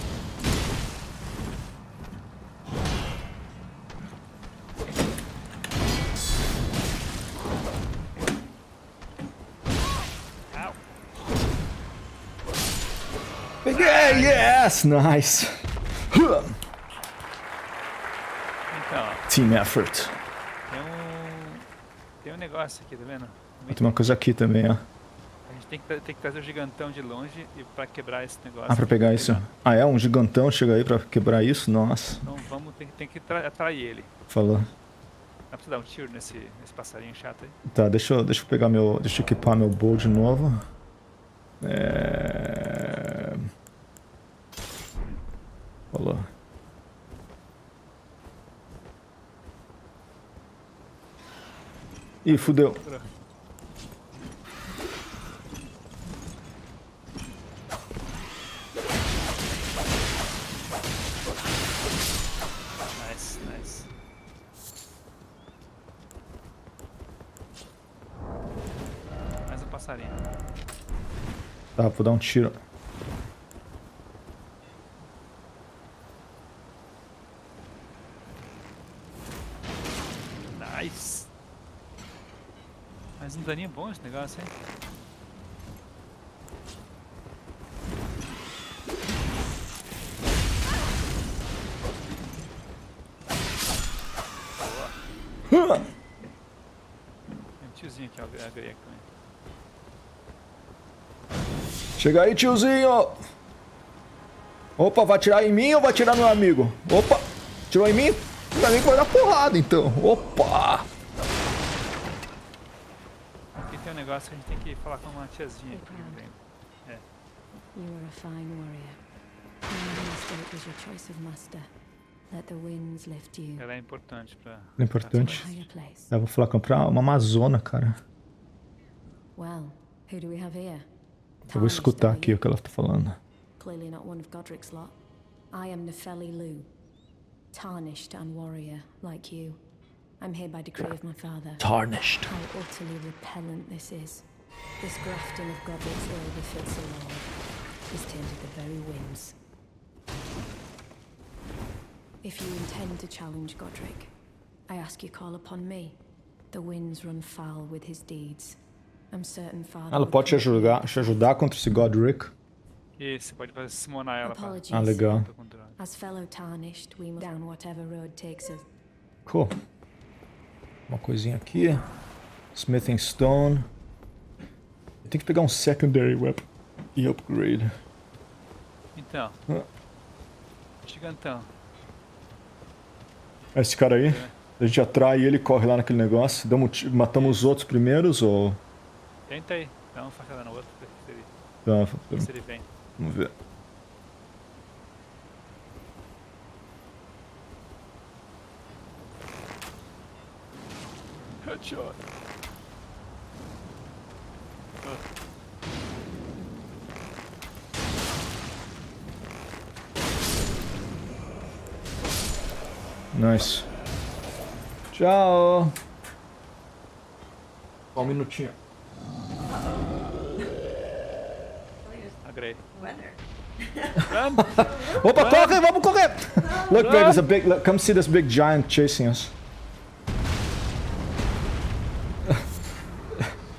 Peguei, yes, nice. Então, ó, Team effort. tem um negócio aqui, tá vendo? Tem uma coisa aqui também, ó. A gente tem que trazer o gigantão de longe e pra quebrar esse negócio. Ah, pra pegar isso. Ah, é? Um gigantão chega aí pra quebrar isso? Nossa. Então tem que atrair ele. Falou. Dá pra você dar um tiro nesse passarinho chato aí? Tá, deixa eu pegar meu... Deixa eu equipar meu bow de novo. Falou. Ih, fudeu. Nice. Mais um passarinho. Tá, vou dar um tiro. Nice. Mas um daninho bom esse negócio, hein? Boa. Tem um tiozinho aqui, ó, a grega também. Chega aí, tiozinho! Opa, vai atirar em mim ou vai atirar no meu amigo? Opa! Tirou em mim? Pra mim que vai dar porrada, então. Opa! Aqui tem um negócio que a gente tem que falar com uma tiazinha aqui. É. You are a fine warrior. I understand it was your choice of master. Let the winds lift you Ela é importante pra... É importante. to a higher place. Eu vou falar comprar uma Amazona, cara. Well, who do we have here? Eu vou escutar aqui o que ela tá falando. Clearly not one of Godric's lot. I am Nefeli Lu, tarnished and warrior like you. I'm here by decree of my father. Tarnished. How utterly repellent this is. This grafting of Godric's ill befits a lord. He's tainted the very winds. If you intend to challenge Godric, I ask you call upon me. The winds run foul with his deeds. I'm certain father. Ela pode te ajudar contra esse Godric. Isso, pode fazer summonar ela pra... Apologies. Ah, legal. As fellow tarnished, we must down whatever road takes us. Cool. Uma coisinha aqui. Smithing Stone. Eu tenho que pegar um secondary weapon e upgrade. Então. Gigantão. Esse cara aí, a gente atrai ele e corre lá naquele negócio. Matamos os outros primeiros ou... Tenta aí. Dá uma facada no outro. Se ele, Tá, se ele vem. vamos ver. Headshot. Nice. Tchau. Só um minutinho. Agrei. Opa, corre, vamos correr! Look, babe, there's a big... Look, come see this big giant chasing us.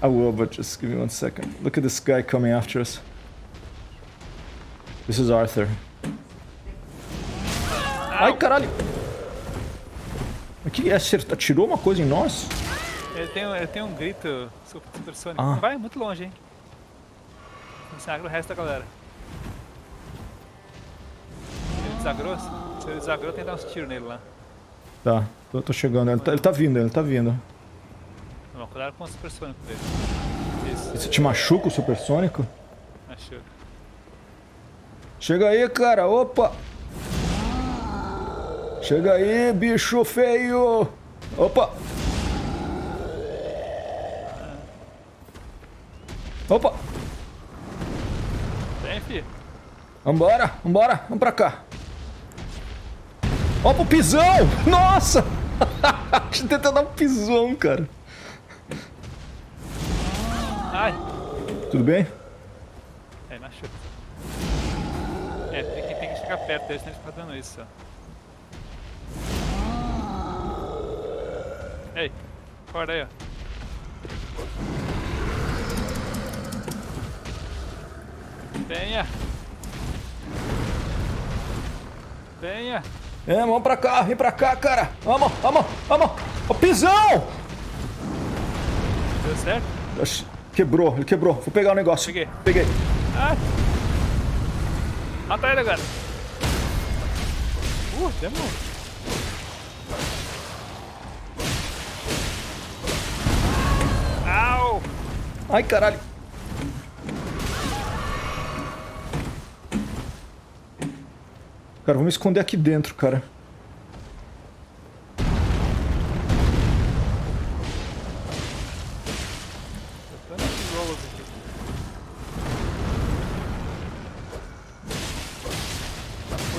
I will, but just give me 1 second. Look at this guy coming after us. This is Arthur. Ai, caralho! O que é? Atirou uma coisa em nós? Ele tem um grito supersônico. Ah. Não vai muito longe, hein? Desagra o resto da galera. Ele desagrou? Se ele desagrou, tem que dar uns tiros nele lá. Tá, tô chegando. Ele tá vindo, ele tá vindo. Não, cuidado com o supersônico dele. Isso, Você te machuca o supersônico? achou. Chega aí, cara, opa! Chega aí, bicho feio! Opa! Opa! Vem, fi. Vambora, vambora, vamos pra cá. Opa, o pisão! Nossa! Deixa eu tentar dar um pisão, cara. Ai! Tudo bem? É, machuca. É, tem que chegar perto dele, senão ele fica dando isso, ó. Ei, acorda aí, ó. Venha! Venha! É, vamos pra cá, vem pra cá, cara. Vamos, vamos, vamos. Ó, pisão! Deu certo? Quebrou, ele quebrou. Vou pegar o negócio. Peguei. Peguei. Ai! Mata ele agora! Demorou. Au! Ai, caralho. Cara, vamos esconder aqui dentro, cara.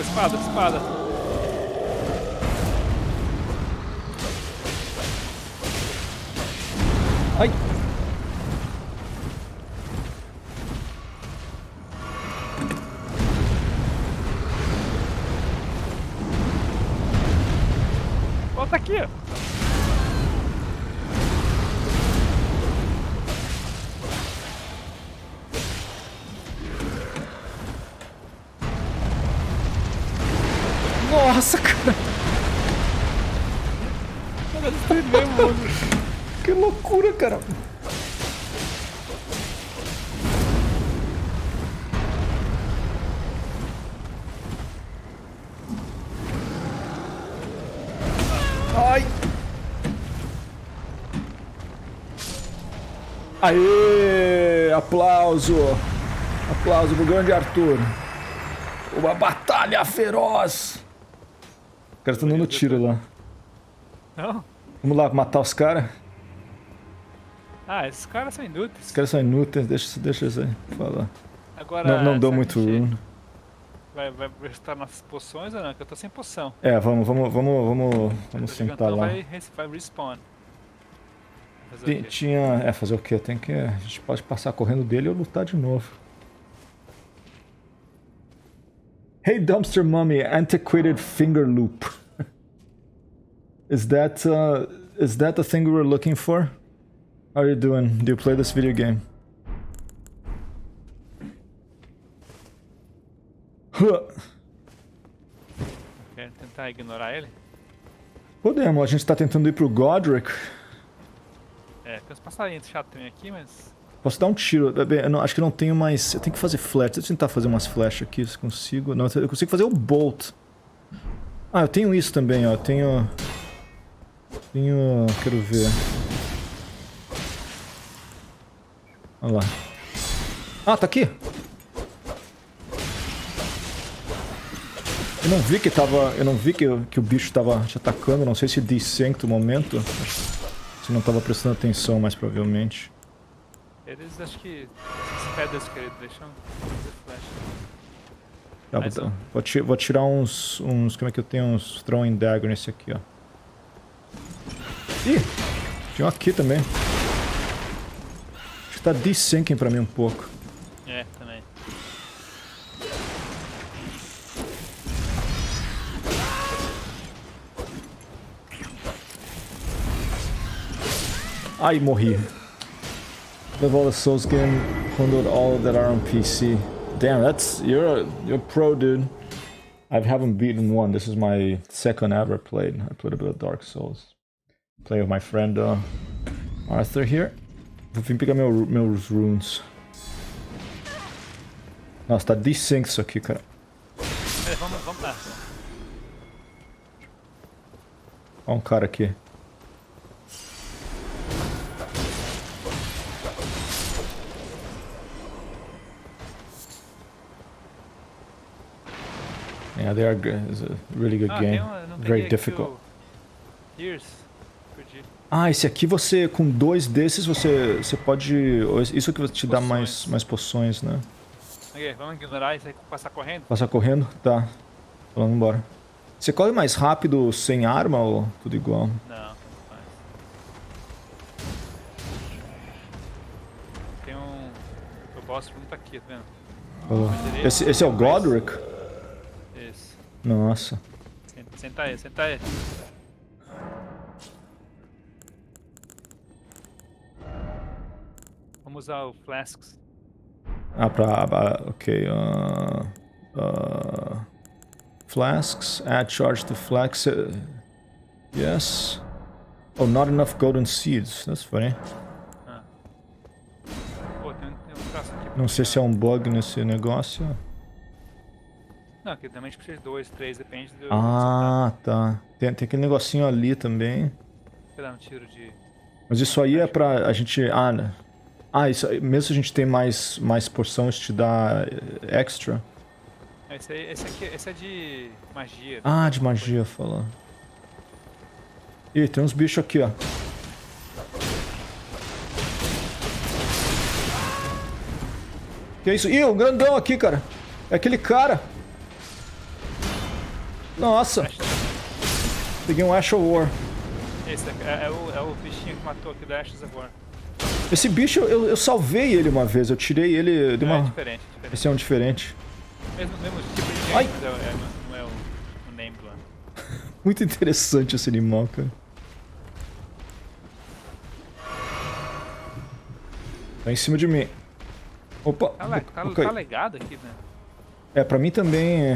Espada, espada. Ai. Volta aqui, ó. Nossa, cara. Ela destruiu, mano. Que loucura, cara. Ai. Aê! Aplauso! Aplauso pro grande Arthur. Uma batalha feroz! Os caras estão dando tiro lá. Não? Vamos lá matar os caras? Ah, esses caras são Os inúteis. caras são inúteis, deixa isso aí falar. Agora, Não dou se a muito gente rune. Vai restar nossas poções ou não? Que eu tô sem poção. Vamos O sentar gigantão lá. vai respawn. Fazer o quê? Tinha... fazer o quê? A gente pode passar correndo dele ou lutar de novo. Hey Dumpster Mummy, antiquated finger loop. Is that the thing we were looking for? How are you doing? Do you play this video game? Quer tentar ignorar ele? Podemos, a gente tá tentando ir pro Godric. Tem uns passarinhos chatos também aqui, mas... Posso dar um tiro? Acho que não tenho mais... Eu tenho que fazer flash. Deixa eu tentar fazer umas flash aqui, se consigo. Não, eu consigo fazer o bolt. Ah, eu tenho isso também, ó. Tenho... Quero ver. Olha lá. Ah, tá aqui! Eu não vi que o bicho tava te atacando. Não sei se desync no momento. Se não tava prestando atenção, mais provavelmente. Eles, acho que... Essas pedras que ele deixam fazer flash. Vou tirar uns... Como é que eu tenho? Uns throwing dagger nesse aqui, ó. Ih! Tinha um aqui também. Acho que tá desyncing pra mim um pouco. Também. Ai, morri. Love all the Souls game, download all that are on PC. Damn, you're a pro, dude. I haven't beaten one. This is my second ever played. I played a bit of Dark Souls. Play with my friend Arthur here. Vou vir pegar meus runes. Nossa, tá desync isso aqui, cara. Vamos lá. Olha um cara aqui. Yeah, they are good. It's a really good game. Very difficult. Esse aqui você, com 2 desses, você pode... Isso que te dá mais poções, né? Ok, vamos ignorar isso aí, passar correndo? Passar correndo? Tá. Vamos embora. Você corre mais rápido sem arma ou tudo igual? Não, tanto faz. Tem um... O boss room tá aqui, tá vendo? Esse é o Godric? Isso. Nossa. Senta aí. Vamos usar o Flasks. Ok. Flasks. Add charge to flask. Yes. Oh, not enough golden seeds. That's funny. Pô, tem um traço aqui. Não sei se é um bug nesse negócio. Não, aqui também a gente precisa de 2, 3, depende do... Tá. Tem aquele negocinho ali também. Vou dar um tiro de... Mas isso aí é pra a gente... né? Isso aí, mesmo se a gente tem mais porção, isso te dá extra? Esse é de magia. De magia, falando. Ih, tem uns bichos aqui, ó. Que isso? Ih, um grandão aqui, cara. É aquele cara. Nossa. Peguei um Ash of War. Esse é o bichinho que matou aqui da Ashes of War. Esse bicho, eu salvei ele uma vez. Eu tirei ele de uma... É diferente. Esse é um diferente. Mesmo tipo de Ai. Não é o name do ano. Muito interessante esse animal, cara. Tá em cima de mim. Opa. Tá legado aqui, né? Pra mim também.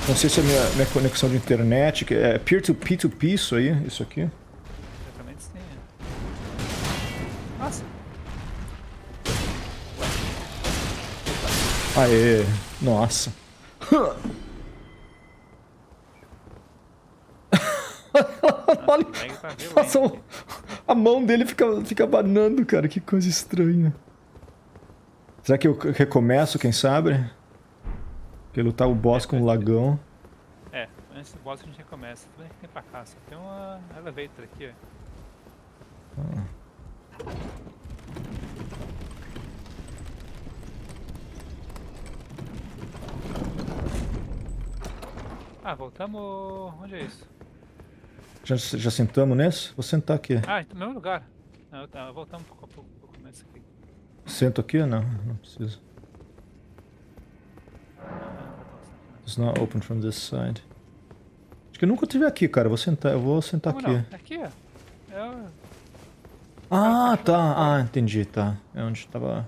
Não sei se é minha conexão de internet. Que é peer-to-P2P isso aqui. Exatamente sim. Nossa. Aê. Nossa. Olha, nossa, a mão dele fica abanando, cara. Que coisa estranha. Será que eu recomeço, quem sabe? Porque lutar o boss com o lagão. Antes do boss a gente recomeça. Tudo bem que tem pra cá, só tem uma elevator aqui, ó. Voltamos... Onde é isso? Já sentamos nesse? Vou sentar aqui. No mesmo lugar. Não, tá, voltamos pro começo aqui. Sento aqui? Não, não precisa. It's not open from this side. Acho que eu nunca tive aqui, cara. Eu vou sentar Como aqui. não? Aqui, ó. Tá. Entendi, tá. É onde tava...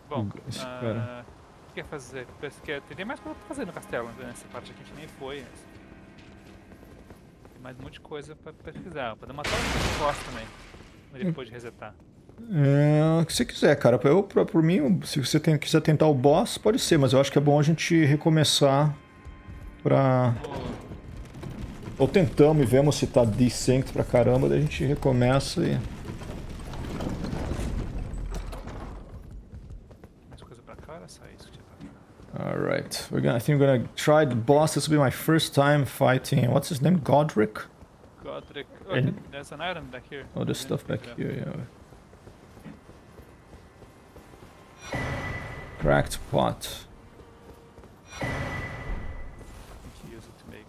Bom, Esse cara. o que quer fazer? Tem mais coisa pra fazer no castelo, né? Nessa parte aqui a gente nem foi. Tem mais um monte de coisa pra pesquisar. Podemos matar o boss também. Depois de resetar. O que você quiser, cara. Por mim, se você quiser tentar o boss, pode ser, mas eu acho que é bom a gente recomeçar pra... Ou tentamos e vemos se tá desynced pra caramba, daí a gente recomeça e... Mais coisa pra cá, era só isso que tinha pra cá. Alright. I think we're gonna try the boss. This will be my first time fighting... What's his name? Godric? Godric. There's an item back here. Oh, there's stuff back here, yeah. Cracked pot. You can use it to make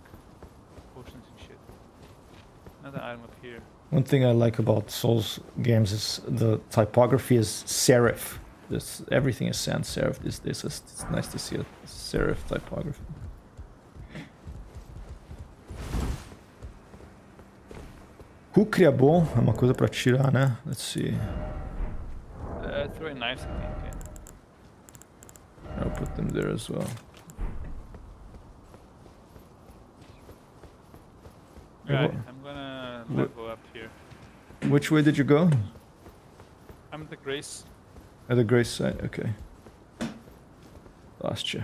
potions and shit. Another item up here. One thing I like about Souls games is the typography is serif. Everything is sans serif these days. It's nice to see a serif typography. Kukri é bom, é uma coisa pra tirar, né? Let's see. Throwing knives, I think. Yeah. I'll put them there as well. Right, I'm gonna level up here. Which way did you go? I'm at the Grace. At the Grace side, okay. Lost you.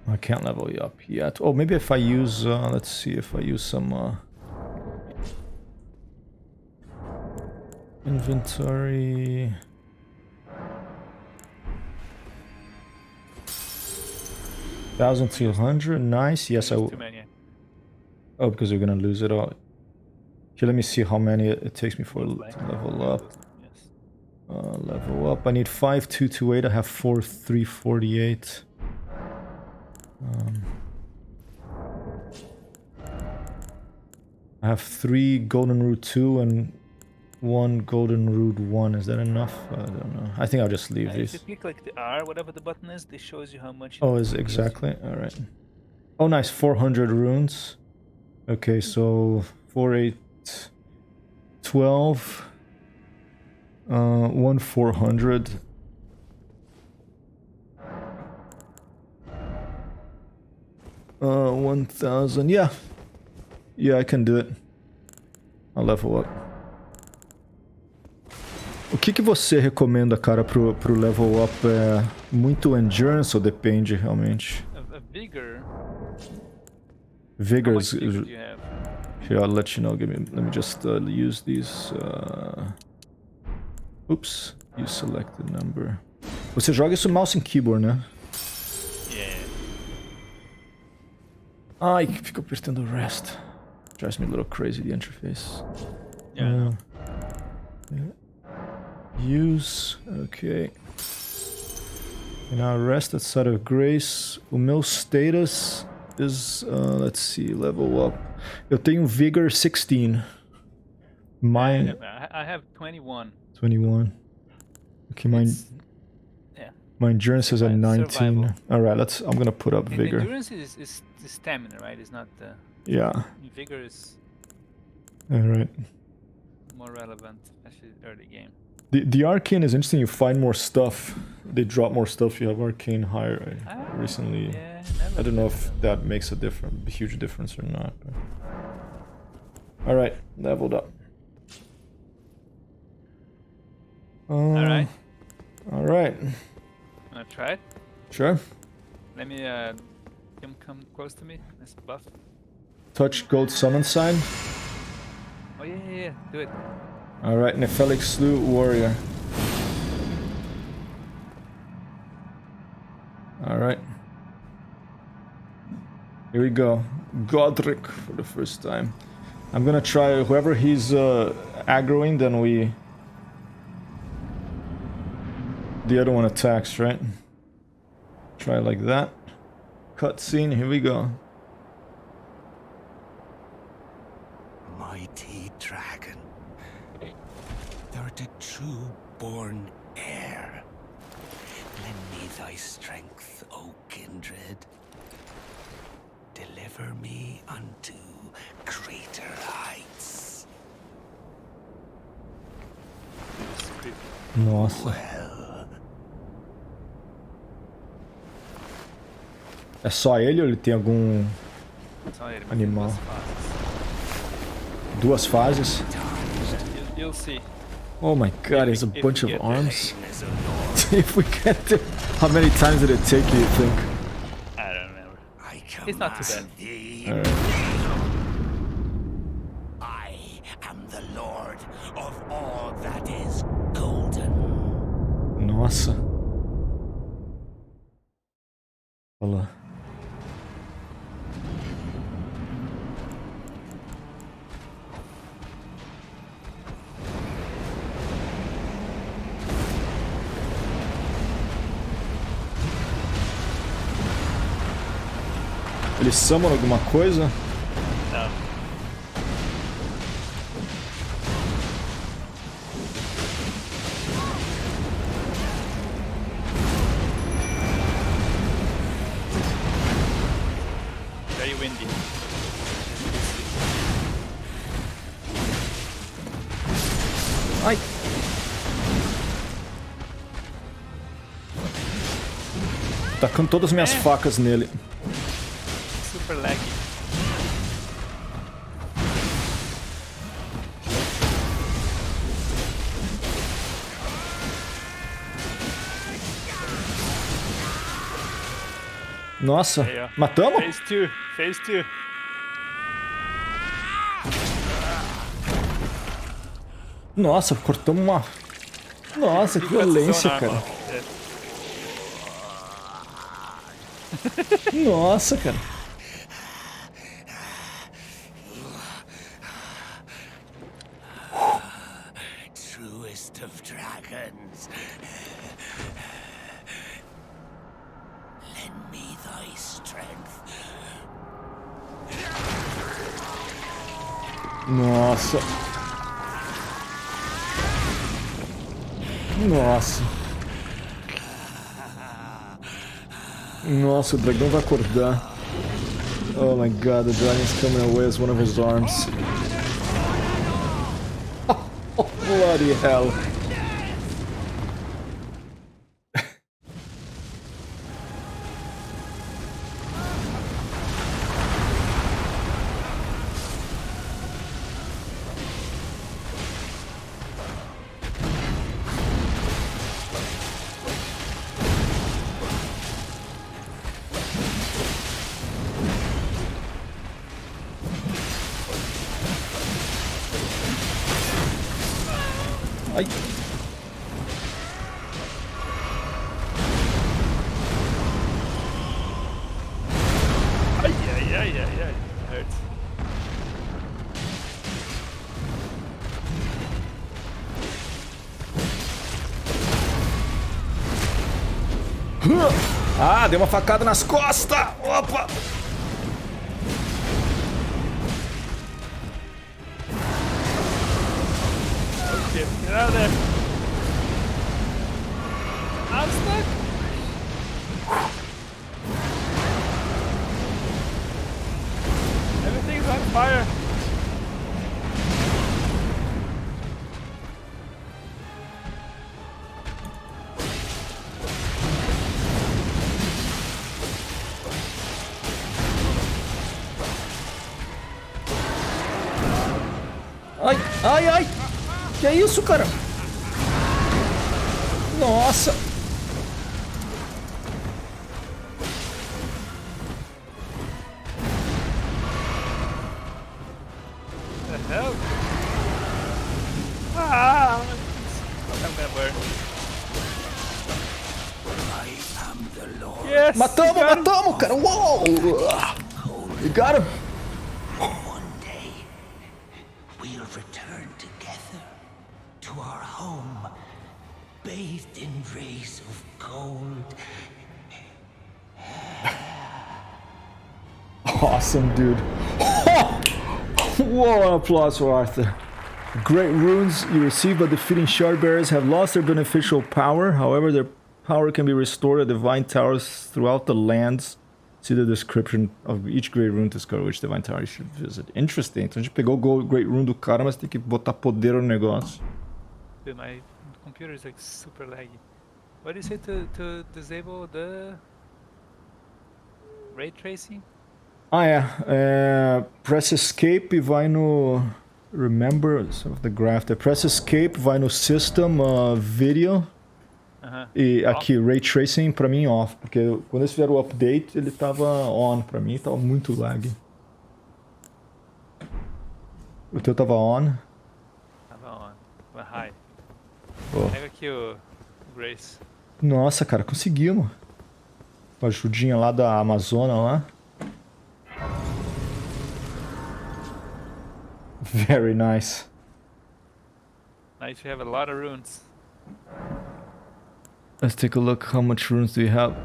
I can't level you up yet. Oh, maybe if I use, let's see, if I use some inventory. $1,200, nice. Yes, I will. Too many. Oh, because you're gonna lose it all. Here, let me see how many it takes me for to level up. Yes. Level up. I need 5228. I have 4348. I have 3 golden root 2 and 1 golden root 1. Is that enough? I don't know. I think I'll just leave If these. you click like the R, whatever the button is, this shows you how much. Oh, is exactly? Alright. Oh, nice. 400 runes. Okay, so 4, 8, 12. 1 400. Uh, 1,000. Yeah. Yeah, I can do it. I'll level up. O que você recomenda, cara, pro level up? É muito endurance ou depende realmente? A vigor. Vigor How is... much vigor do you have? Here, I'll let you know. Let me just use these. Oops. Use selected number. Você joga isso mouse and keyboard, né? Yeah. Ai, que fica apertando o rest. Drives me a little crazy, the interface. Yeah. Yeah. Use. Okay. And now rest outside of grace. O meu status is, let's see, level up. Eu tenho vigor 16. Mine... I have 21. 21. Okay, Yeah. my endurance is at Fine, 19. survival. Alright, I'm gonna put up vigor. Endurance is the stamina, right? It's not the... Yeah. Vigor is Alright. more relevant, especially early game. The arcane is interesting. You find more stuff. They drop more stuff. You have arcane higher recently. Yeah, I don't know if that makes a huge difference or not. But... Alright, leveled up. Alright. Alright. Wanna try it? Sure. Let me him come close to me. Nice buff. Touch gold summon sign. Oh yeah. Do it. Alright, Nephilic Slew Warrior. Alright. Here we go. Godric for the first time. I'm gonna try whoever he's aggroing, then we... The other one attacks, right? Try like that. Cutscene, here we go. Mighty dragon, thou'rt a true born heir. Lend me thy strength, O kindred. Deliver me unto greater heights. Nossa. É só ele ou ele tem algum Só ele, mas animal? tem Duas fases? You'll see. Oh my god, there's a If bunch we of get there. arms. If we get there, how many times did it take you think? I don't remember. I It's not too command bad. thee. Alright. I am the lord of all that is golden. Nossa. Olha lá. Eles summon alguma coisa? Não. Very windy. Ai! Tacando todas as minhas facas nele. Super laggy. Nossa, Aí, ó. matamos? Phase 2. Nossa, cortamos uma... Nossa, que violência, cara. Nossa, cara. Truest of dragons. Lend me thy strength. Nossa. Nossa. Nossa, o dragão vai acordar. Oh my god, the dragon's coming away as one of his arms. Oh, bloody hell. Ai. Ai. Hurts. Ah, deu uma facada nas costas! Opa! Get out of there. I'm stuck. Everything's on fire. Ai! Que é isso, cara? Nossa! Yes! Matamos, cara! Uou! You got him! One day, we'll return together to our home, bathed in rays of gold. Awesome, dude. Whoa, an applause for Arthur. Great runes you receive by defeating shard bearers have lost their beneficial power. However, their power can be restored at divine towers throughout the lands. See the description of each great rune to discover which divine tower you should visit. Interesting. Então a gente pegou o great rune do cara, mas tem que botar poder no negócio. Dude, my computer is like super laggy. What do you say to disable the ray tracing? Ah, é. Press escape e vai no... Remember of the graph. Press escape, vai no system, video. E aqui, ray tracing pra mim off. Porque quando eles fizeram o update, ele tava on pra mim, tava muito lag. O teu tava on? Tava on. Tava high. Oh. Pega aqui o Grace. Nossa, cara, conseguimos. Uma ajudinha lá da Amazônia lá. Very nice. Nice, you have a lot of runes. Let's take a look. How much runes do we have?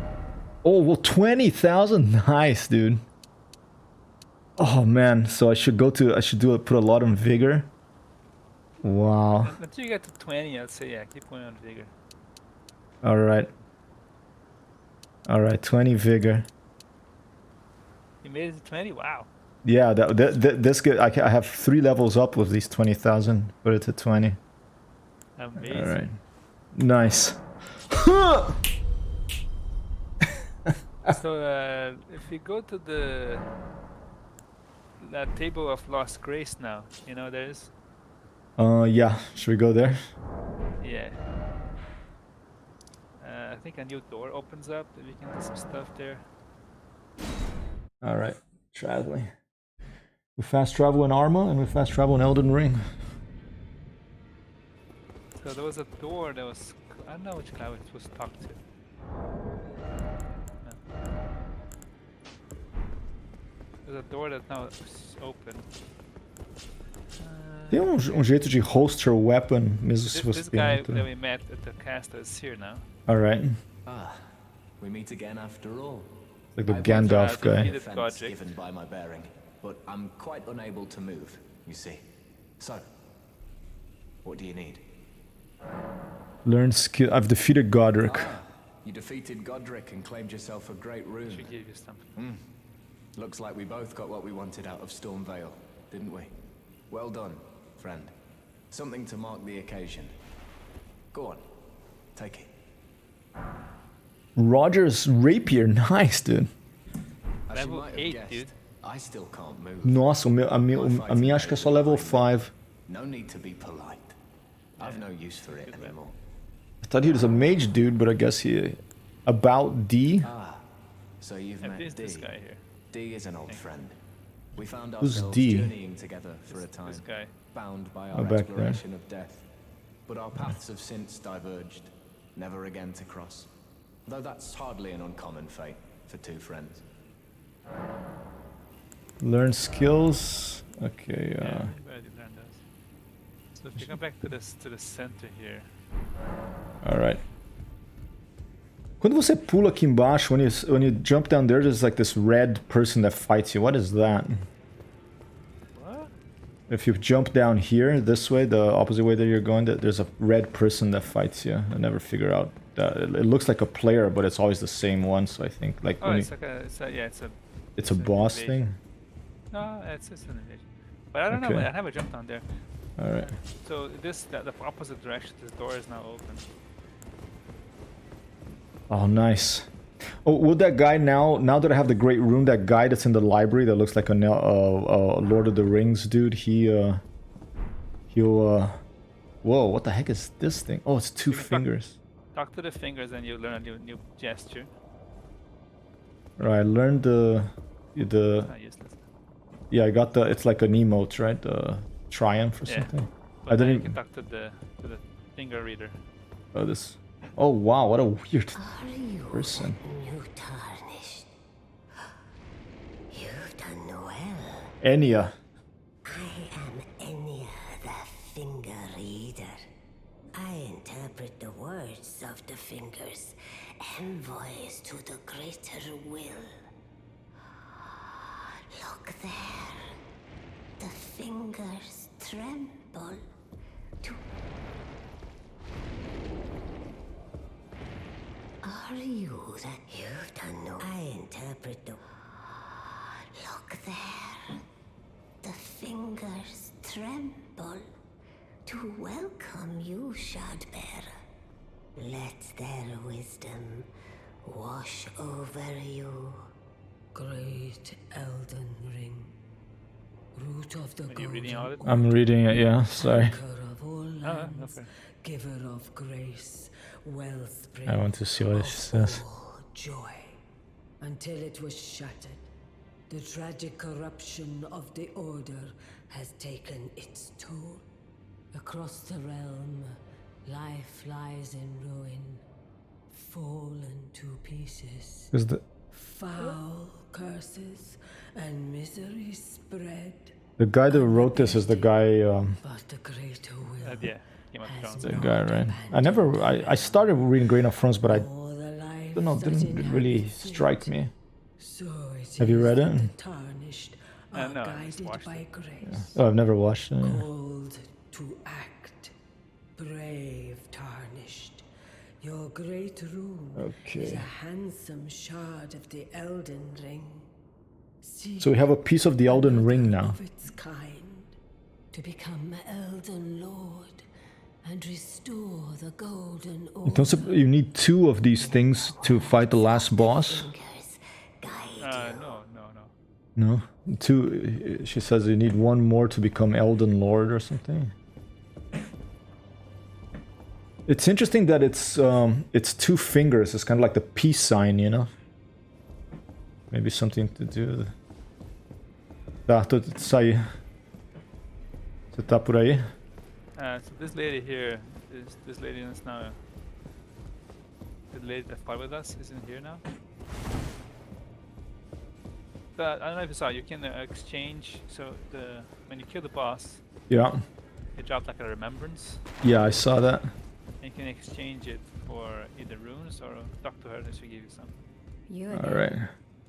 Oh, well, 20,000? Nice, dude. Oh, man. So I should put a lot on vigor. Wow. Until you get to 20, I'd say, yeah, keep going on vigor. Alright. Alright, 20 vigor. You made it to 20? Wow. Yeah, this good. I have 3 levels up with these 20,000. Put it to 20. Amazing. Alright. Nice. So, if you go to that table of lost grace now, you know there's... Yeah. Should we go there? Yeah. I think a new door opens up, and we can do some stuff there. Alright. Traveling. We fast travel in Arma, and we fast travel in Elden Ring. So there was a door that was... I don't know which guy we're supposed to talk to. No. There's a door that now is open. Tem jeito de host your weapon, mesmo se você This guy that we met at the castle is here now. Alright. Ah, we meet again after all. Like the I Gandalf guy. defeated Defense Godric. given by my bearing, but I'm quite unable to move, you see. So, what do you need? Learn skill. I've defeated Godric. Ah, you defeated Godric and claimed yourself a great rune. Should give you something. Looks like we both got what we wanted out of Stormvale, didn't we? Well done, friend. Something to mark the occasion. Go on, take it. Roger's rapier. Nice, dude. As you Level might have 8, guessed, dude. I still can't move. Nossa, a minha acho que é só level 5. No need to be polite. I've no use for it anymore. I thought he was a mage dude, but I guess he... About D? Ah, so you've And met this D. guy here. D is an old friend. We found Who's ourselves D? journeying together for a time, This guy. bound by Oh, our back there. exploration of death. But our paths have since diverged, never again to cross. Though that's hardly an uncommon fate for two friends. Learn skills. Okay, Yeah, everybody learned those. So if you come back to the center here. Alright. Quando você pula aqui embaixo, when you jump down there, there's like this red person that fights you. What is that? What? If you jump down here, this way, the opposite way that you're going, there's a red person that fights you. I never figure out. It looks like a player, but it's always the same one, so I think like Oh, when it's like a, it's a an boss invasion. thing. No, it's an invasion. But I don't know, Okay. I never jumped down there. Alright. So the opposite direction, this door is now open. Oh, nice. Oh, would that guy now that I have the great rune, that guy that's in the library that looks like a Lord of the Rings dude, he'll whoa, what the heck is this thing? Oh, it's 2 You can fingers. Talk to the fingers and you learn a new gesture. Right, I learned the It's not useless. yeah, I got it's like an emote, right? Triumph or Yeah. something. But I then you didn't can talk to the finger reader. oh this. Oh wow, what a weird Are you person. new you tarnished. You've done well. Enya. I am Enya, the Finger Reader. I interpret the words of the fingers, envoys to the greater will. Look there. The fingers tremble to... Are you that you've done no... I interpret the... Look there. The fingers tremble to welcome you, Shardbearer. Let their wisdom wash over you. Great Elden Ring. Root of the Are you reading all of it? I'm reading it, yeah, sorry. Of all lands, okay. giver of grace, wellspring I want to see what it of says. all joy. Until it was shattered, the tragic corruption of the Order has taken its toll. Across the realm, life lies in ruin, fallen to pieces. Is the Foul curses and misery spread. guy that wrote this is the guy But the greater will Yeah, Game of has Thrones. the guy, right? I started reading Game of Thrones, but I all the lives don't know, that didn't really inhabit strike it. me. So it Have you is read that it? the tarnished No, are I just guided watched by it. grace, Oh, I've never watched it. called to act. Brave tarnished. Your great rune is Okay. a handsome shard of the Elden Ring. See So we have a piece of the Elden Ring now. of its kind, to become Elden Lord and restore the Golden Order. Don't you need 2 of these things to fight the last boss? Fingers guide you. No. No? 2, she says you need 1 more to become Elden Lord or something. It's interesting that it's 2 fingers. It's kind of like the peace sign, you know? Maybe something to do... Tá, sai. Você tá por aí? So this lady here, this lady is now... The lady that fought with us isn't here now. But I don't know if you saw, you can exchange, so when you kill the boss, Yeah. it drops like a remembrance. Yeah, I saw that. And you can exchange it for either runes or talk to her and she'll give you some. You again? Alright.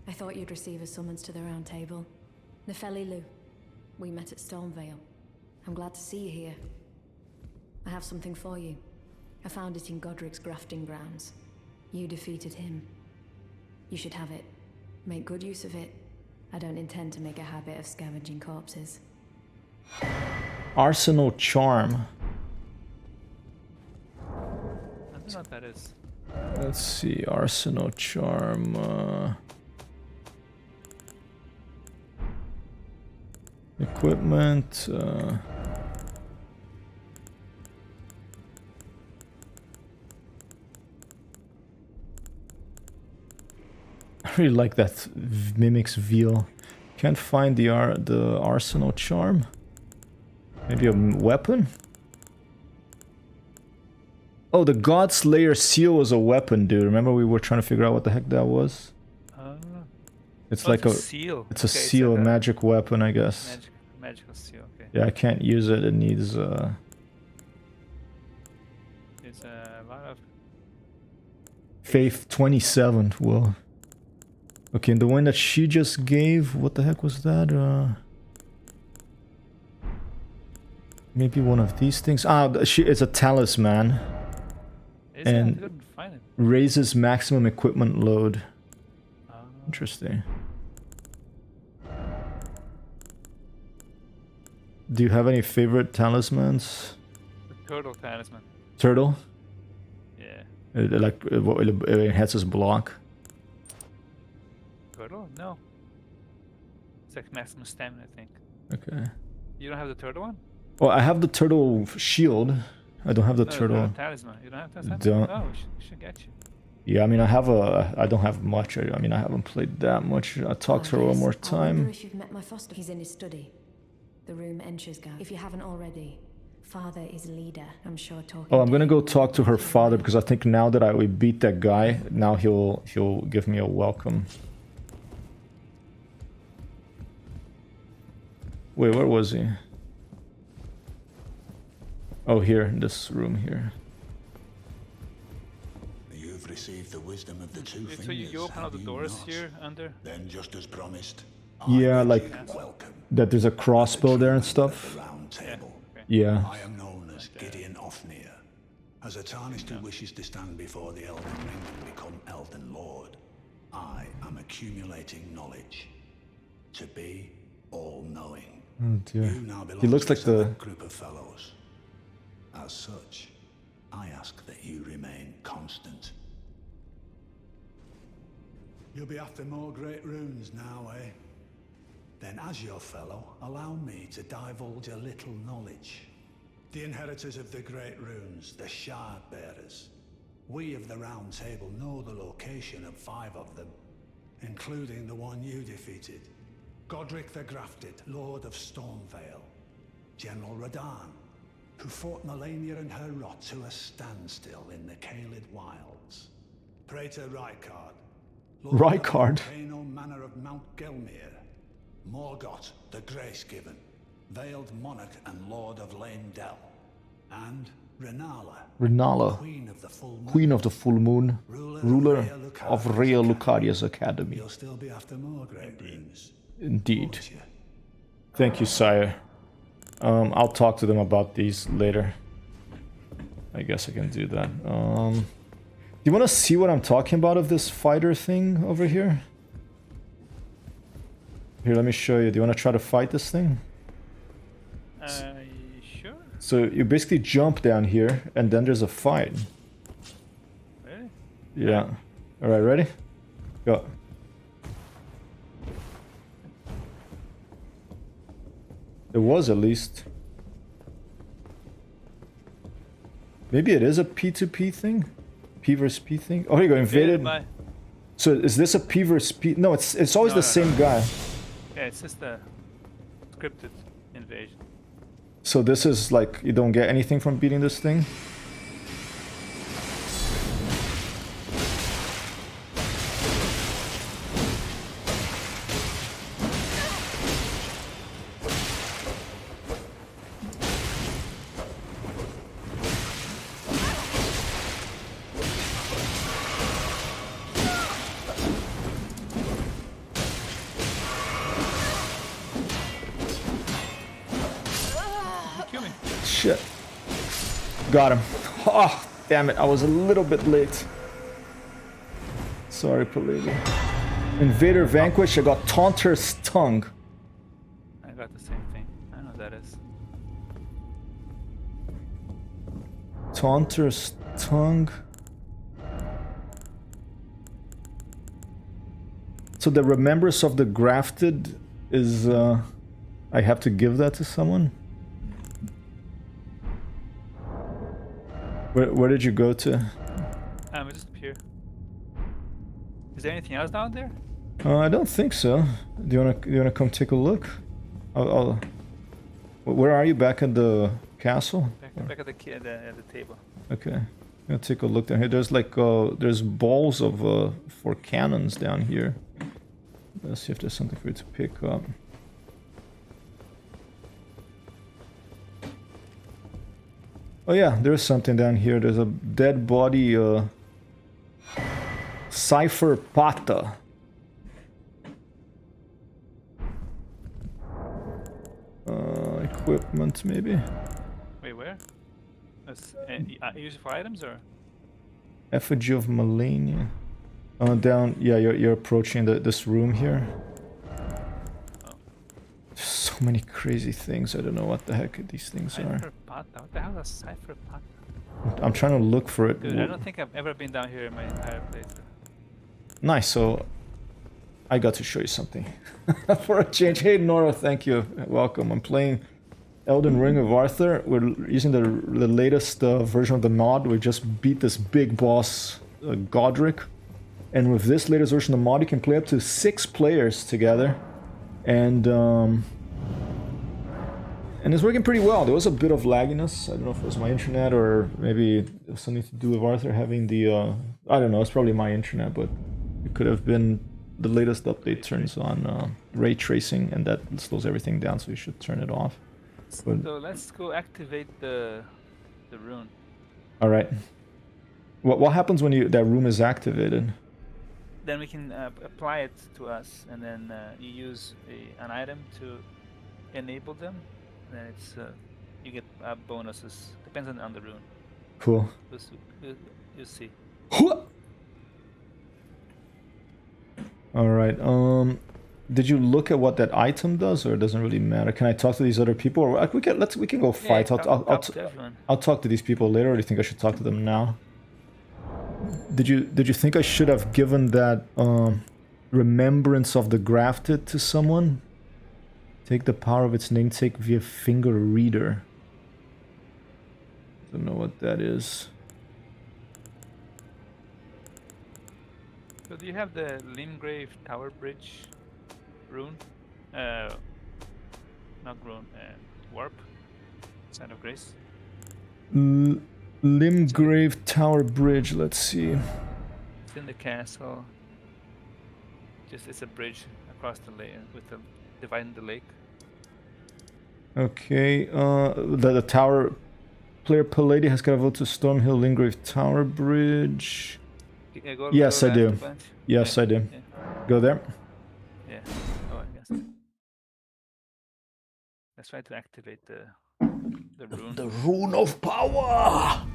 I thought you'd receive a summons to the round table. Nefeli Lu. We met at Stormvale. I'm glad to see you here. I have something for you. I found it in Godric's grafting grounds. You defeated him. You should have it. Make good use of it. I don't intend to make a habit of scavenging corpses. Arsenal Charm. I don't know what that is. Let's see, Arsenal Charm. Equipment. I really like that mimics veal. Can't find the Arsenal Charm. Maybe a weapon? Oh, the Godslayer seal was a weapon, dude. Remember we were trying to figure out what the heck that was? It's like a seal. It's a Okay, seal, like a magic weapon, I guess. magical seal. Okay. Yeah, I can't use it. It needs There's a lot of. Faith 27. Well, okay, and the one that she just gave, what the heck was that? Maybe one of these things. Ah, it's a talisman. Is And- it? I couldn't find it. Raises maximum equipment load. Oh. Interesting. Do you have any favorite talismans? The turtle talisman. Turtle? Yeah. It enhances block. Turtle? No. It's like maximum stamina, I think. Okay. You don't have the turtle one? Well, I have the turtle shield. I don't have the No, turtle. talisman. You don't have talisman? Don't. Oh, we should get you. Yeah, I mean, I don't have much. I mean, I haven't played that much. I'll talk to her one more I wonder time. if you've met my foster. He's in his study. The room Encher's guard. If you haven't already, Father is leader. I'm sure talking. Oh, I'm to gonna him go will talk to make her you father right. because I think now that we beat that guy, now he'll give me a welcome. Wait, where was he? Oh, here, in this room here. You've received the wisdom of the two fingers. So you open all have the you doors not? here under? Then, just as promised, Yeah, I bid like you welcome. that there's a crossbow there and At stuff. the round table. Okay. Yeah. I am known as Gideon Ofnir. As a tarnished who wishes to stand before the Elden Ring and become Elden Lord, I am accumulating knowledge. To be all-knowing. Oh dear. You now belong He looks to a like the... select group of fellows. As such, I ask that you remain constant. You'll be after more great runes now, eh? Then as your fellow, allow me to divulge a little knowledge. The inheritors of the great runes, the Shard Bearers. We of the Round Table know the location of 5 of them, including the one you defeated. Godric the Grafted, Lord of Stormvale. General Radahn, who fought Melania and her rot to a standstill in the Caelid Wilds. Praetor Rykard, Rykard? Kano Manor of Mount Gelmir. Morgoth, the Grace-Given, Veiled Monarch and Lord of Leyndell. And Renala, Queen of the Full Moon. Queen of the Full Moon, ruler of Rhea Lucaria's Lucaria's Academy. You'll still be after more great runes. Indeed. won't you? Thank you, sire. I'll talk to them about these later. I guess I can do that. Do you want to see what I'm talking about of this fighter thing over here? Here, let me show you. Do you want to try to fight this thing? Sure. So you basically jump down here, and then there's a fight. Really? Yeah. Alright, ready? Go. There was, at least. Maybe it is a P2P thing? P versus P thing? Oh, here you go, invaded. By... So is this a P versus P? No, it's always the same guy. Yeah, it's just a scripted invasion. So this is like, you don't get anything from beating this thing? Kill me. Shit. Got him. Oh, damn it. I was a little bit late. Sorry, Pelagi. Invader vanquished. I got Taunter's Tongue. I got the same thing. I know what that is. Taunter's Tongue. So the Remembrance of the Grafted is... I have to give that to someone? Where did you go to? Just up here. Is there anything else down there? I don't think so. Do you wanna come take a look? Where are you? Back at the castle? Back at the table. Okay. I'm gonna take a look down here. There's like there's balls of for cannons down here. Let's see if there's something for you to pick up. Oh yeah, there's something down here. There's a dead body, Cipher Pata. Equipment, maybe? Wait, where? That's use it for items or? Effigy of Melania. Down, yeah, you're approaching this room here. Oh. There's so many crazy things. I don't know what the heck these things are. Cipher Pata? What the hell is Cipher Pata? I'm trying to look for it. Dude, I don't think I've ever been down here in my entire playthrough. Nice, so I got to show you something. For a change. Hey Nora, thank you. Welcome. I'm playing Elden Ring of Arthur. We're using the latest version of the mod. We just beat this big boss, Godric. And with this latest version of the mod, you can play up to 6 players together. And And it's working pretty well. There was a bit of lagginess. I don't know if it was my internet or maybe it was something to do with Arthur having the... I don't know, it's probably my internet, but it could have been the latest update turns on ray tracing, and that slows everything down, so you should turn it off. But, So let's go activate the rune. all right. What happens when that room is activated? Then we can apply it to us, and then you use an item to enable them. And then it's you get bonuses. Depends on the rune. Cool. You'll see. All right. Did you look at what that item does, or it doesn't really matter? Can I talk to these other people, or we can go fight? Yeah, I'll talk to these people later. Or do you think I should talk to them now? Did you think I should have given that remembrance of the grafted to someone? Take the power of its namesake via finger reader. Don't know what that is. So do you have the Limgrave Tower Bridge rune? Not rune, warp? Sign of Grace? Limgrave Tower Bridge, let's see. It's in the castle. It's a bridge across the lake, with the dividing the lake. Okay, the tower... Player Palladi has got a vote to Stormhill Limgrave Tower Bridge. Yes, I do. Yes, I do. Yeah. Go there. Yeah. Oh, I guess. Let's try to activate the rune. The Rune of Power!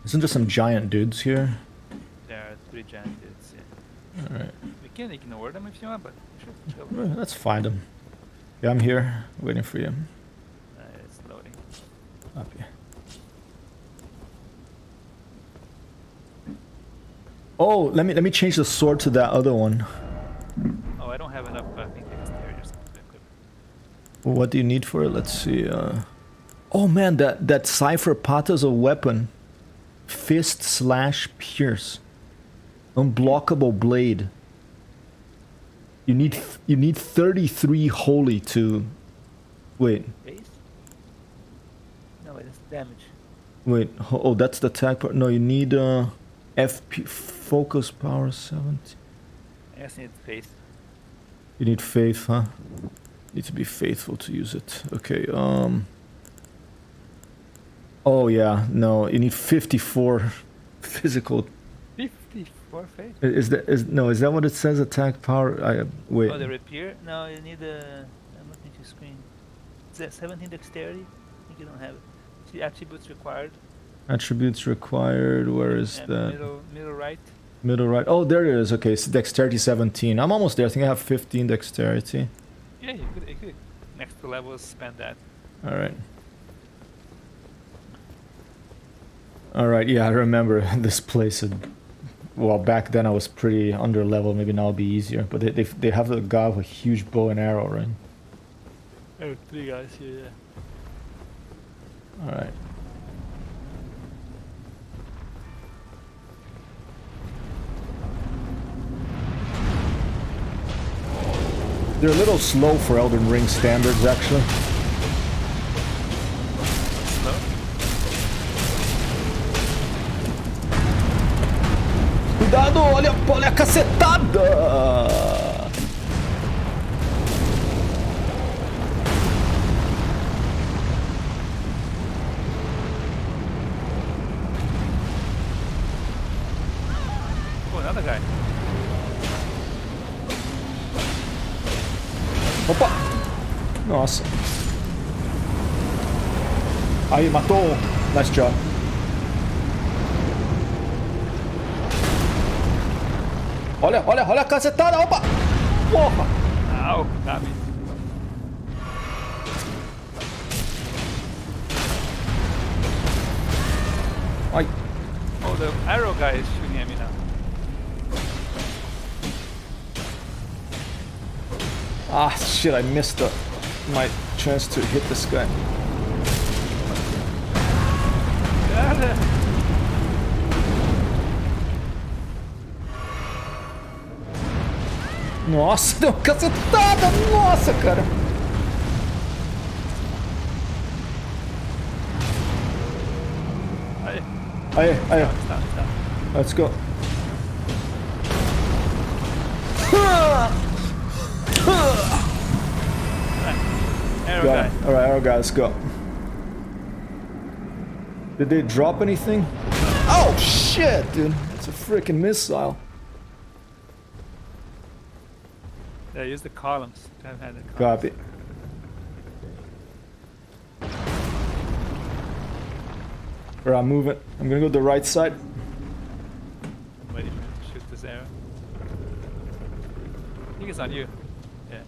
Isn't there some giant dudes here? There are 3 giant dudes, yeah. Alright. We can ignore them if you want, but we should chill. Let's find them. Yeah, I'm here, waiting for you. It's loading. Up here. Oh, let me change the sword to that other one. Oh, I don't have enough, I think, dexterity or something to equip. What do you need for it? Let's see. Oh man, that Cypher Pata's a weapon. Fist slash pierce. Unblockable blade. You need 33 holy to... Wait. Base? No, it's damage. Wait. Oh, that's the attack part. No, you need FP focus power 70. I guess I need faith. You need faith, huh? Need to be faithful to use it. Okay, Oh yeah, no, you need 54 physical. 54 faith? Is that what it says? Attack power? Wait. Oh, the rapier? No, you need I'm looking at your screen. Is that 17 dexterity? I think you don't have it. See, attributes required. Attributes required. Where is that? Middle right. Middle right. Oh, there it is. Okay, so dexterity 17. I'm almost there. I think I have 15 dexterity. Yeah, you could next to levels spend that. All right. All right. Yeah, I remember this place. Well, back then I was pretty under level. Maybe now it'll be easier. But they have a guy with a huge bow and arrow, right? Oh, 3 guys here. Yeah. All right. They're a little slow for Elden Ring standards, actually. Slow? Cuidado, olha a cacetada! Oh, another guy. Opa! Nossa. Aí, matou um. Nice job. Olha a cacetada, opa! Porra! Ow, got me. Ai. Oh, the arrow guy is shooting at me now. Ah, shit, I missed my chance to hit this guy. Got it. Nossa, deu uma cacetada! Nossa, cara! Aye, aye. Stop. Let's go. Arrow Got guy. it. Alright, arrow guy, let's go. Did they drop anything? Oh shit, dude. It's a freaking missile. Yeah, use the columns. I haven't had the columns. Copy. Alright, I'm moving. I'm gonna go to the right side. I'm waiting for him to shoot this arrow. I think it's on you. Yeah.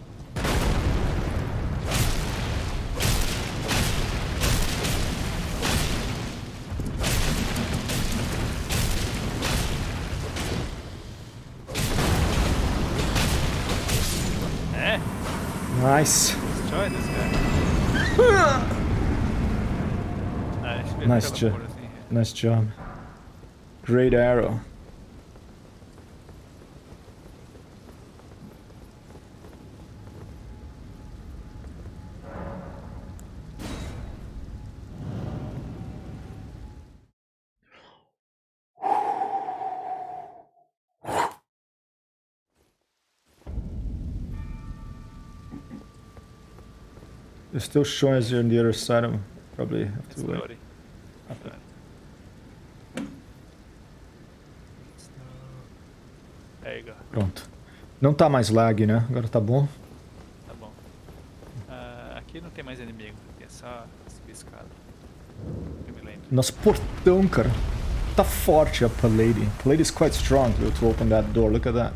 Eh? Nice. Destroy this guy. Should be a Nice teleporter job. thing here. Nice job. Great arrow. It's still showing as you're on the other side. I'm probably have to wait. Slowly. There you go. Pronto. Não tá mais lag, né? Agora tá bom. Tá bom. Aqui não tem mais inimigo. Aqui é só subir escada. Eu me lembro. Nosso portão, cara. Tá forte a Pallady. Pallady is quite strong to open that door. Look at that.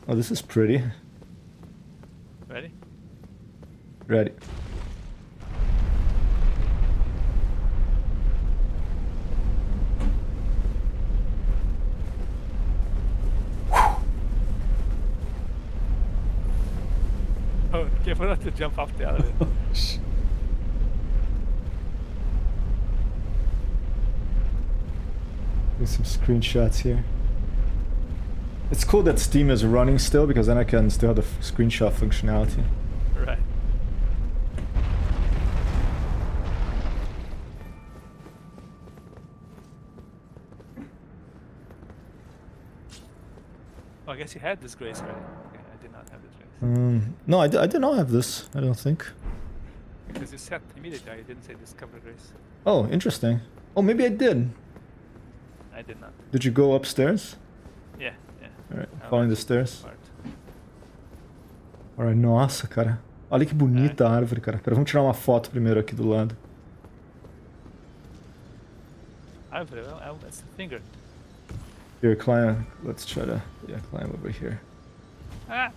Oh, this is pretty. Ready? Ready. Oh, careful not to jump off the elevator. There's some screenshots here. It's cool that Steam is running still, because then I can still have the screenshot functionality. Right. Oh, I guess you had this grace already. Okay, I did not have this grace. No, I did not have this, I don't think. Because you set immediately, I didn't say discover grace. Oh, interesting. Oh, maybe I did. I did not. Did you go upstairs? Yeah. Alright, I'll following the let you stairs. part. Alright, nossa, cara. Olha que bonita a árvore, cara. Pera, vamos tirar uma foto primeiro aqui do lado. Well, that's the finger. Here, climb. Let's try to, climb over here. Ah!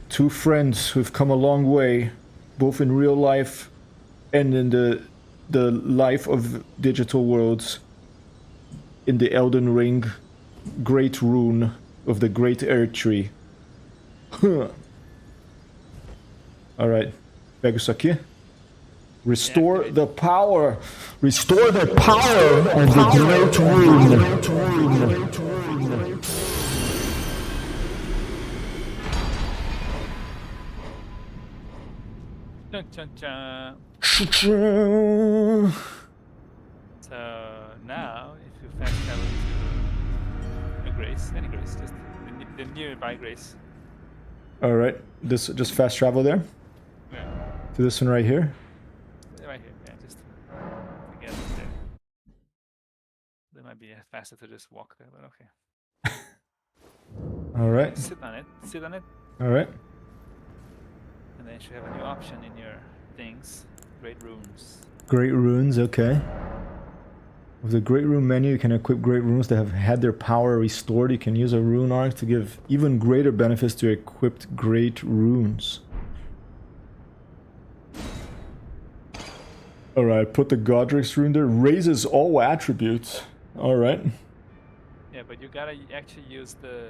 Two friends who've come a long way, both in real life and in the life of digital worlds, in the Elden Ring great rune of the great Earth Tree. Alright, pega isso aqui. Restore the power. Restore the power of the great rune. Chun chun chun. So now, if you fast travel to a grace, any grace, just the nearby grace. Alright, this just fast travel there Yeah, to this one right here. right here. Yeah, just to get there. That might be faster to just walk there, but okay. Alright, Sit on it. Sit on it, alright. and then you should have a new option in your things. Great runes. Great runes, okay. With the Great Rune menu, you can equip Great Runes that have had their power restored. You can use a Rune Arc to give even greater benefits to equipped Great Runes. Alright, put the Godric's Rune there. Raises all attributes. Alright. Yeah, but you gotta actually use the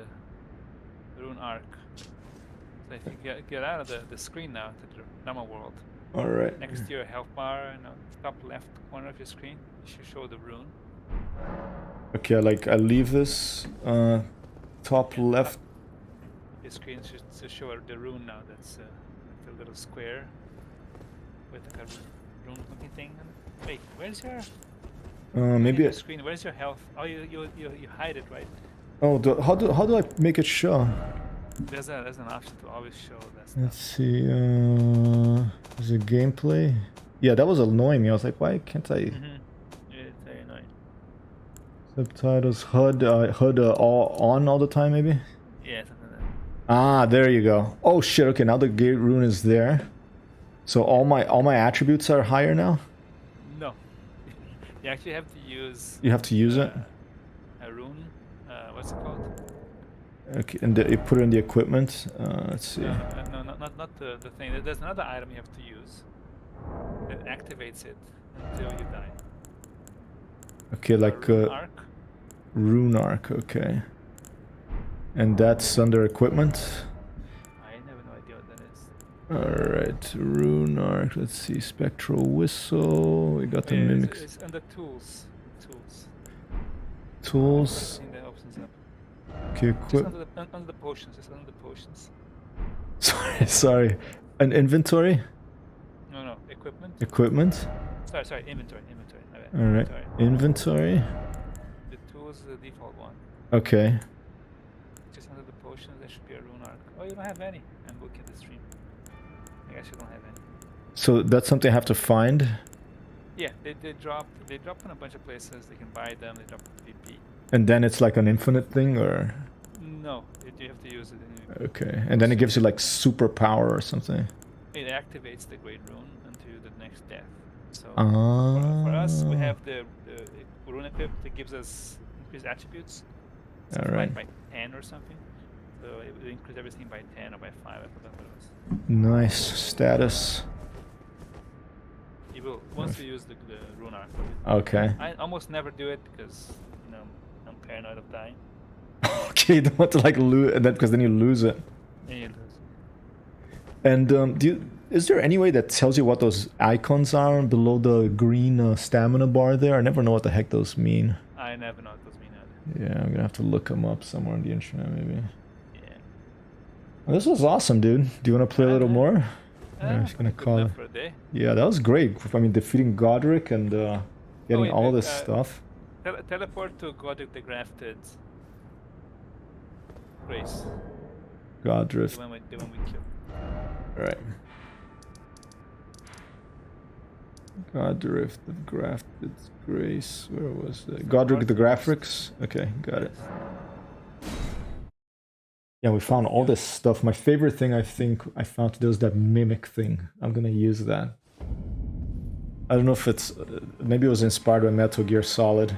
rune arc. So if you get out of the screen now to the normal world, Alright. next to your health bar, top left corner of your screen, you should show the rune. Okay, I leave this top left the screen should show the rune now. That's like a little square with like a rune looking thing. Wait, where's your Maybe your screen? Where's your health? Oh, you hide it, right? Oh, how do I make it show? There's an option to always show that stuff. Let's see. Is it gameplay? Yeah, that was annoying me. I was like, why can't I? Yeah, it's very annoying. Subtitles HUD all on all the time maybe. Yeah, something like that. Ah, there you go. Oh shit. Okay, now the gate rune is there. So all my attributes are higher now. No, you actually have to use. You have to use it. A rune. What's it called? Okay, and you put it in the equipment. Let's see. No, not the thing. There's another item you have to use that activates it until you die. Okay, like rune arc. Rune arc. Okay. And that's under equipment. I have no idea what that is. Alright, rune arc. Let's see. Spectral whistle. We got the mimics. It's under tools. Tools. Tools. That opens up. Okay, Just under the potions. Just under the potions. Sorry. An inventory? No. Equipment. Equipment? Sorry. Inventory. My bad. Alright. Inventory. The tools is the default one. Okay. Just under the potions, there should be a rune arc. Oh, you don't have any. I'm looking at the stream. I guess you don't have any. So that's something I have to find? Yeah, they drop in a bunch of places. They can buy them. They drop in VP. And then it's like an infinite thing, or? No, you have to use it in Okay. And then it gives you like superpower or something? It activates the Great Rune until the next death. So Ah. for us, we have the rune equipped that gives us increased attributes. So Alright. by 10 or something. So it will increase everything by 10 or by 5. I forgot what it was. Nice. Status. You will once you use the rune arc. Okay. I almost never do it because I'm paranoid of dying. Okay, you don't want to like lose that because then you lose it. And you lose. And is there any way that tells you what those icons are below the green stamina bar there? I never know what the heck those mean. I never know what those mean either. Yeah, I'm gonna have to look them up somewhere on the internet maybe. Yeah. Well, this was awesome, dude. Do you want to play a little more? I'm just gonna Good call it. enough for a day. Yeah, that was great. I mean, defeating Godric and getting yeah, all this stuff. Teleport to Godric the Grafted Grace. Godric. The one we killed. Right. Godric the Grafted Grace. Where was that? Godric the Graphics. Okay, got it. Yeah, we found all this stuff. My favorite thing I think I found today was that mimic thing. I'm gonna use that. I don't know if it's... maybe it was inspired by Metal Gear Solid.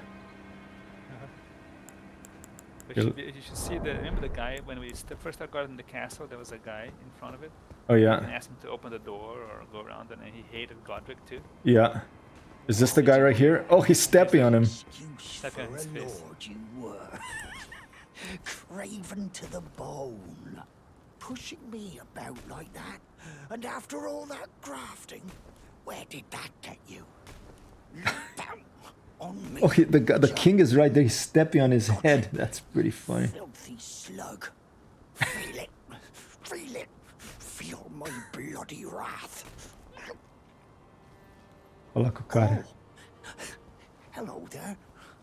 You should see remember the guy when we first got in the castle, there was a guy in front of it. Oh And yeah. asked him to open the door or go around, and he hated Godric too. Yeah. Is this the guy right here? Oh, he's stepping on him. Step on his face. Lord you were. Craven to the bone. Pushing me about like that. And after all that grafting, where did that get you? Look down on me. Oh, the king is right there. He's stepping on his head. That's pretty funny. Filthy slug. Feel it. Feel it. Feel my bloody wrath. Olha com o cara. Hello there.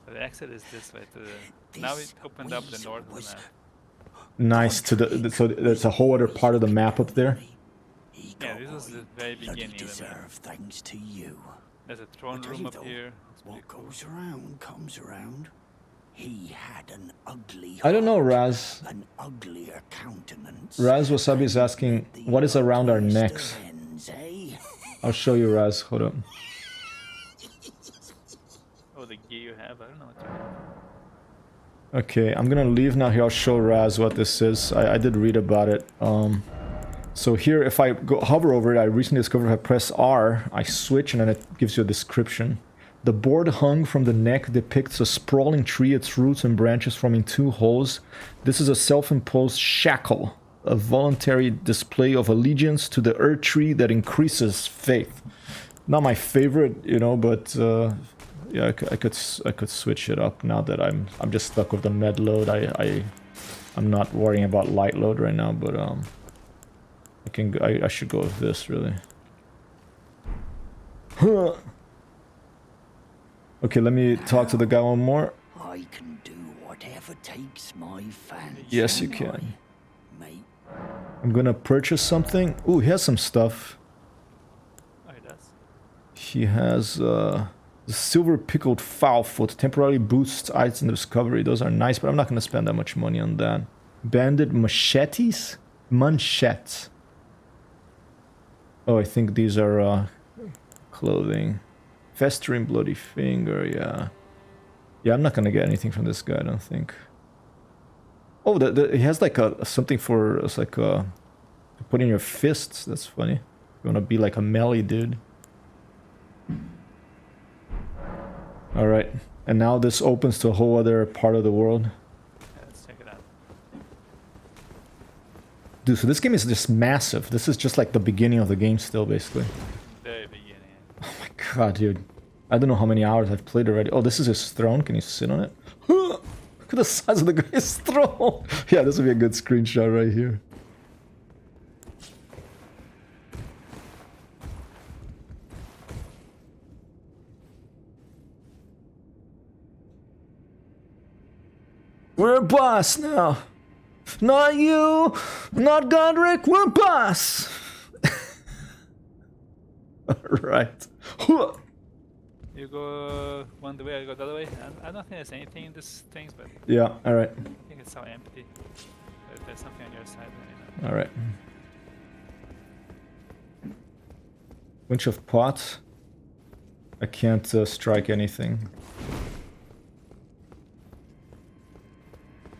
The exit is this way. Now it opened up the north of the map. Nice. So there's a whole other part of the map up there. Yeah, this is the very beginning of the map. Deserve thanks to you. There's a throne room up here. It's pretty What cool. goes around comes around. He had an ugly I don't know, heart, Raz. an uglier countenance. Raz Wasabi is asking, what is around our necks? Ends, eh? I'll show you, Raz. Hold up. Oh, the gear you have? I don't know what you have. Okay, I'm gonna leave now. Here, I'll show Raz what this is. I did read about it. So here, if I hover over it, I recently discovered if I press R, I switch, and then it gives you a description. The board hung from the neck depicts a sprawling tree, its roots and branches forming two holes. This is a self-imposed shackle, a voluntary display of allegiance to the earth tree that increases faith. Not my favorite, you know, but yeah, I could switch it up now that I'm just stuck with the med load. I'm not worrying about light load right now, but I should go with this really. Okay, let me talk to the guy one more. I can do whatever takes my fancy. Yes, you can. Mate. I'm gonna purchase something. Ooh, he has some stuff. Oh, he does. He has the silver pickled fowl foot. Temporarily boosts item discovery. Those are nice, but I'm not gonna spend that much money on that. Banded machetes? Manchettes. Oh, I think these are clothing. Festering bloody finger, yeah. Yeah, I'm not gonna get anything from this guy, I don't think. Oh, he has like something for, it's like to put in your fists. That's funny. You wanna be like a melee dude. Alright, and now this opens to a whole other part of the world. Yeah, let's check it out. Dude, so this game is just massive. This is just like the beginning of the game still, basically. Very beginning. Oh my god, dude. I don't know how many hours I've played already. Oh, this is his throne. Can you sit on it? Look at the size of the guy's throne. Yeah, this would be a good screenshot right here. We're a boss now. Not you, not Godric, we're boss. Alright. You go one way, I go the other way. I don't think there's anything in these things, but Yeah, alright. I think it's all empty. But there's something on your side. Right? Alright. Bunch of pots. I can't strike anything.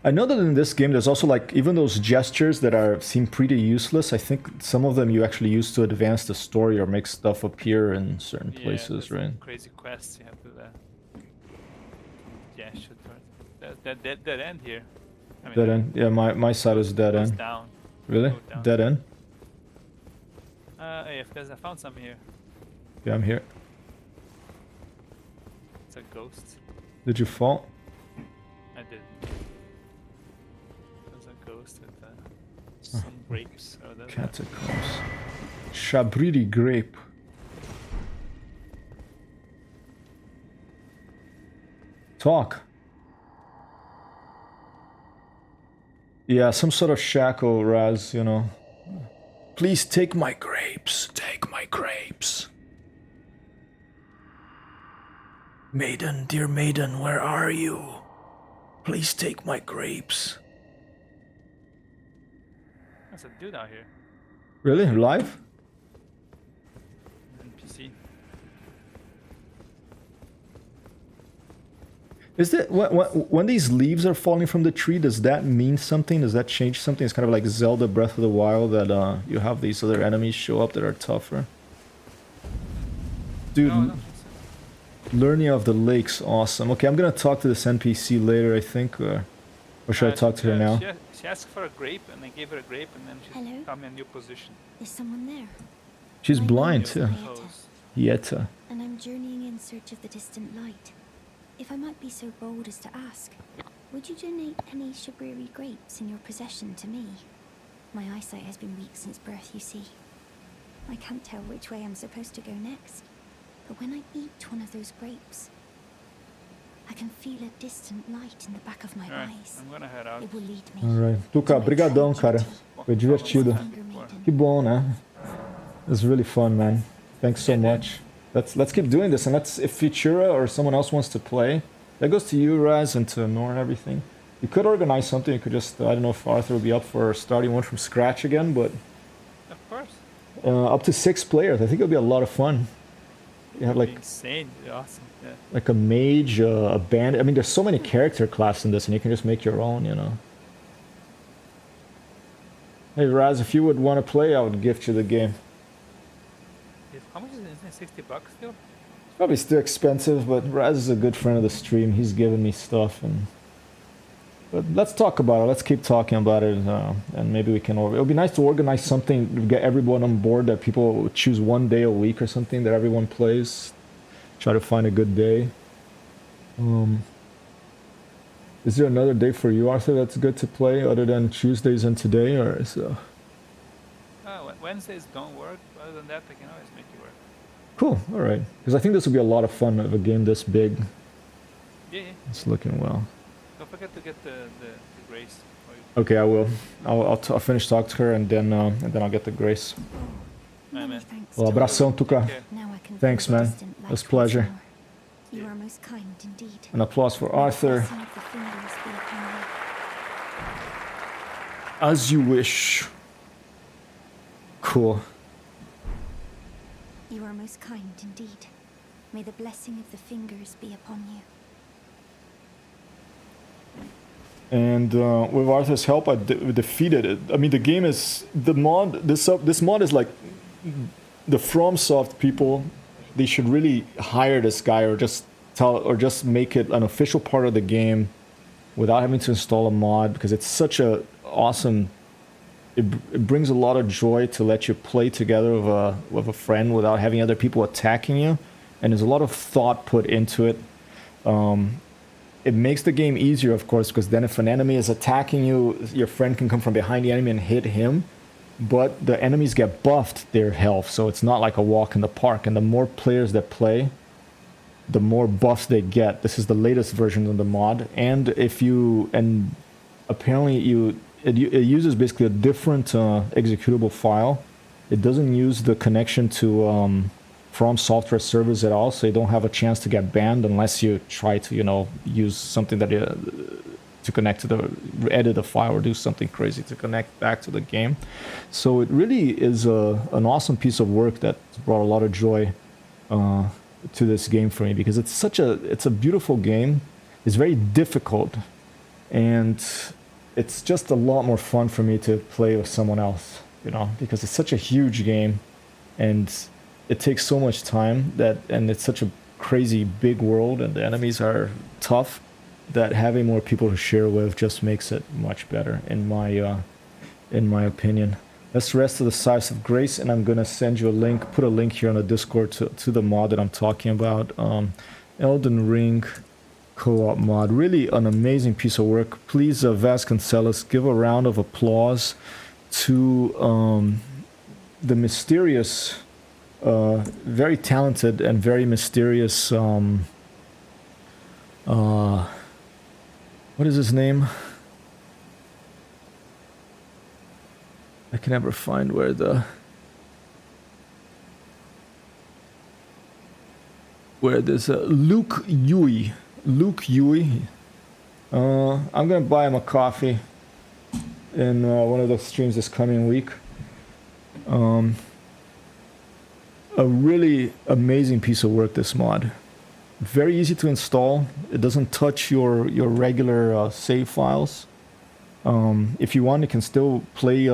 I know that in this game there's also like, even those gestures that seem pretty useless, I think some of them you actually use to advance the story or make stuff appear in certain places, there's right? Crazy quests you have to yeah, shoot first. Dead end here. I mean, Dead end. Yeah, my side is dead goes end. down. Really? Go down. Dead end? Hey, because I found something here. Yeah, I'm here. It's a ghost. Did you fall? I did. There's a ghost with some grapes or whatever. Catacombs. Shabriri grape. Talk. Yeah, some sort of shackle, Raz, you know. Please take my grapes. Take my grapes. Maiden, dear maiden, where are you? Please take my grapes. There's a dude out here. Really? Live? NPC. Is that when these leaves are falling from the tree? Does that mean something? Does that change something? It's kind of like Zelda Breath of the Wild that you have these other enemies show up that are tougher. Dude, No, I don't think so. Learning of the Lake's awesome. Okay, I'm gonna talk to this NPC later, I think, or should I talk to her now? She asked for a grape, and I gave her a grape, and then she Hello? got me a new position. Is someone there? She's My blind name too. is Ayeta, Pose. Yeta. and I'm journeying in search of the distant light. If I might be so bold as to ask, would you donate any Shabriri grapes in your possession to me? My eyesight has been weak since birth, you see. I can't tell which way I'm supposed to go next, but when I eat one of those grapes, I can feel a distant light in the back of my Alright, eyes. I'm gonna head out. It will lead me. Alright. Tuca, brigadão, cara. Foi divertido. Que bom, né? It was really fun, man. Thanks so much. Let's keep doing this, and if Futura or someone else wants to play, that goes to you, Raz, and to Nor and everything. You could organize something. You could just, I don't know if Arthur would be up for starting one from scratch again, but Of course. up to 6 players. I think it'll be a lot of fun. You have like Insane. Awesome. Yeah. like a mage, a band. I mean, there's so many character classes in this, and you can just make your own, you know. Hey, Raz, if you would want to play, I would gift you the game. How much is it? Isn't it $60 still? Probably still expensive, but Raz is a good friend of the stream. He's given me stuff, but let's talk about it. Let's keep talking about it, and maybe we can. It would be nice to organize something to get everyone on board. That people choose one day a week or something that everyone plays. Try to find a good day. Is there another day for you, Arthur, that's good to play other than Tuesdays and today, or is Wednesdays don't work. Other than that, I can always make it work. Cool, alright. Because I think this will be a lot of fun of a game this big. Yeah. It's looking well. Don't forget to get the grace. Okay, I will. I'll finish talking to her and then I'll get the grace. Alright, man. Well, abração, Tuca. Thanks, man. It was a pleasure. You are most kind indeed. An applause for Arthur. As you wish. Cool. You are most kind indeed. May the blessing of the fingers be upon you. And with Arthur's help, I defeated it. I mean, the game is the mod. This mod is like the FromSoft people. They should really hire this guy, or just make it an official part of the game, without having to install a mod, because it's such a awesome. It brings a lot of joy to let you play together with a friend without having other people attacking you, and there's a lot of thought put into it. It makes the game easier, of course, because then if an enemy is attacking you, your friend can come from behind the enemy and hit him. But the enemies get buffed their health, so it's not like a walk in the park. And the more players that play, the more buffs they get. This is the latest version of the mod, and apparently it uses basically a different executable file. It doesn't use the connection to From Software servers at all, so you don't have a chance to get banned unless you try to, use something that to connect to edit a file or do something crazy to connect back to the game. So it really is an awesome piece of work that's brought a lot of joy to this game for me, because it's a beautiful game. It's very difficult, and it's just a lot more fun for me to play with someone else, because it's such a huge game, and it takes so much time and it's such a crazy big world, and the enemies are tough, that having more people to share with just makes it much better, in my opinion. That's the rest of the Size of Grace, and I'm gonna send you a link, put a link here on the Discord to the mod that I'm talking about. Elden Ring co-op mod, really an amazing piece of work. Please, Vasconcelos, give a round of applause to the mysterious, very talented and very mysterious, what is his name? I can never find where there's Luke Yui. Luke Yui. I'm gonna buy him a coffee in one of the streams this coming week. A really amazing piece of work, this mod. Very easy to install. It doesn't touch your regular save files. If you want, you can still play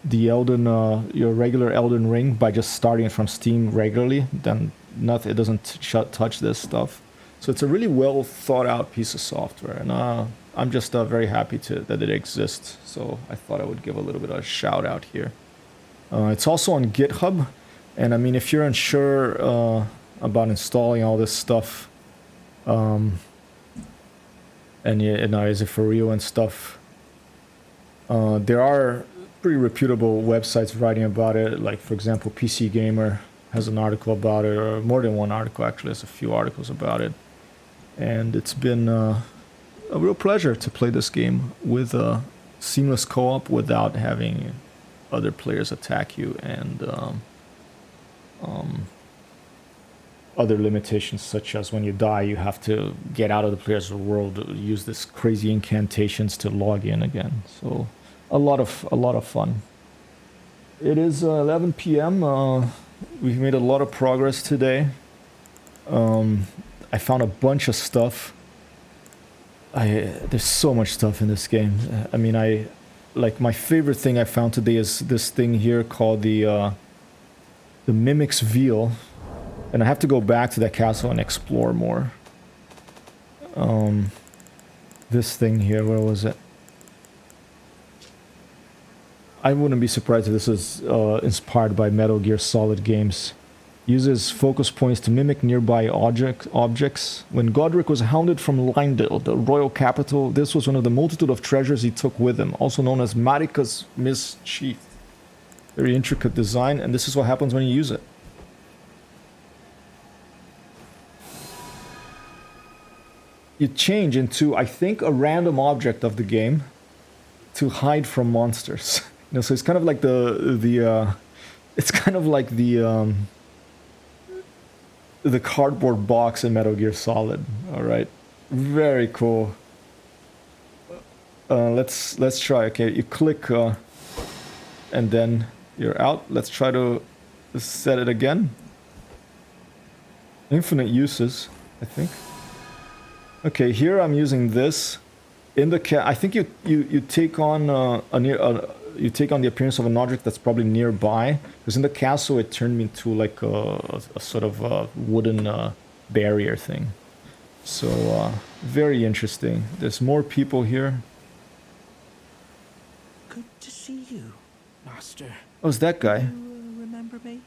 the your regular Elden Ring by just starting it from Steam regularly. Then it doesn't touch this stuff. So it's a really well thought out piece of software, and I'm just very happy that it exists. So I thought I would give a little bit of a shout out here. It's also on GitHub, and I mean, if you're unsure about installing all this stuff, and is it for real and stuff, there are pretty reputable websites writing about it. Like, for example, PC Gamer has an article about it, or more than one article actually. There's a few articles about it, and it's been a real pleasure to play this game with a seamless co-op without having other players attack you, and other limitations, such as when you die, you have to get out of the player's world, use this crazy incantations to log in again. So a lot of fun. It is 11 p.m. We've made a lot of progress today. I found a bunch of stuff. There's so much stuff in this game. I mean, my favorite thing I found today is this thing here called the Mimic's Veil. And I have to go back to that castle and explore more. This thing here, where was it? I wouldn't be surprised if this is inspired by Metal Gear Solid games. Uses focus points to mimic nearby objects. When Godric was hounded from Lindale, the royal capital, this was one of the multitude of treasures he took with him, also known as Marika's Mischief. Very intricate design, and this is what happens when you use it. You change into, I think, a random object of the game to hide from monsters. You know, so it's kind of like it's kind of like the cardboard box in Metal Gear Solid. All right, very cool. Let's try. Okay, you click and then you're out. Let's try to set it again. Infinite uses, I think. Okay, here I'm using this in the I think you take on you take on the appearance of an object that's probably nearby, because in the castle it turned me into like a sort of a wooden barrier thing. So very interesting. There's more people here. Good to see you, Master. Oh, it's that guy. You remember me?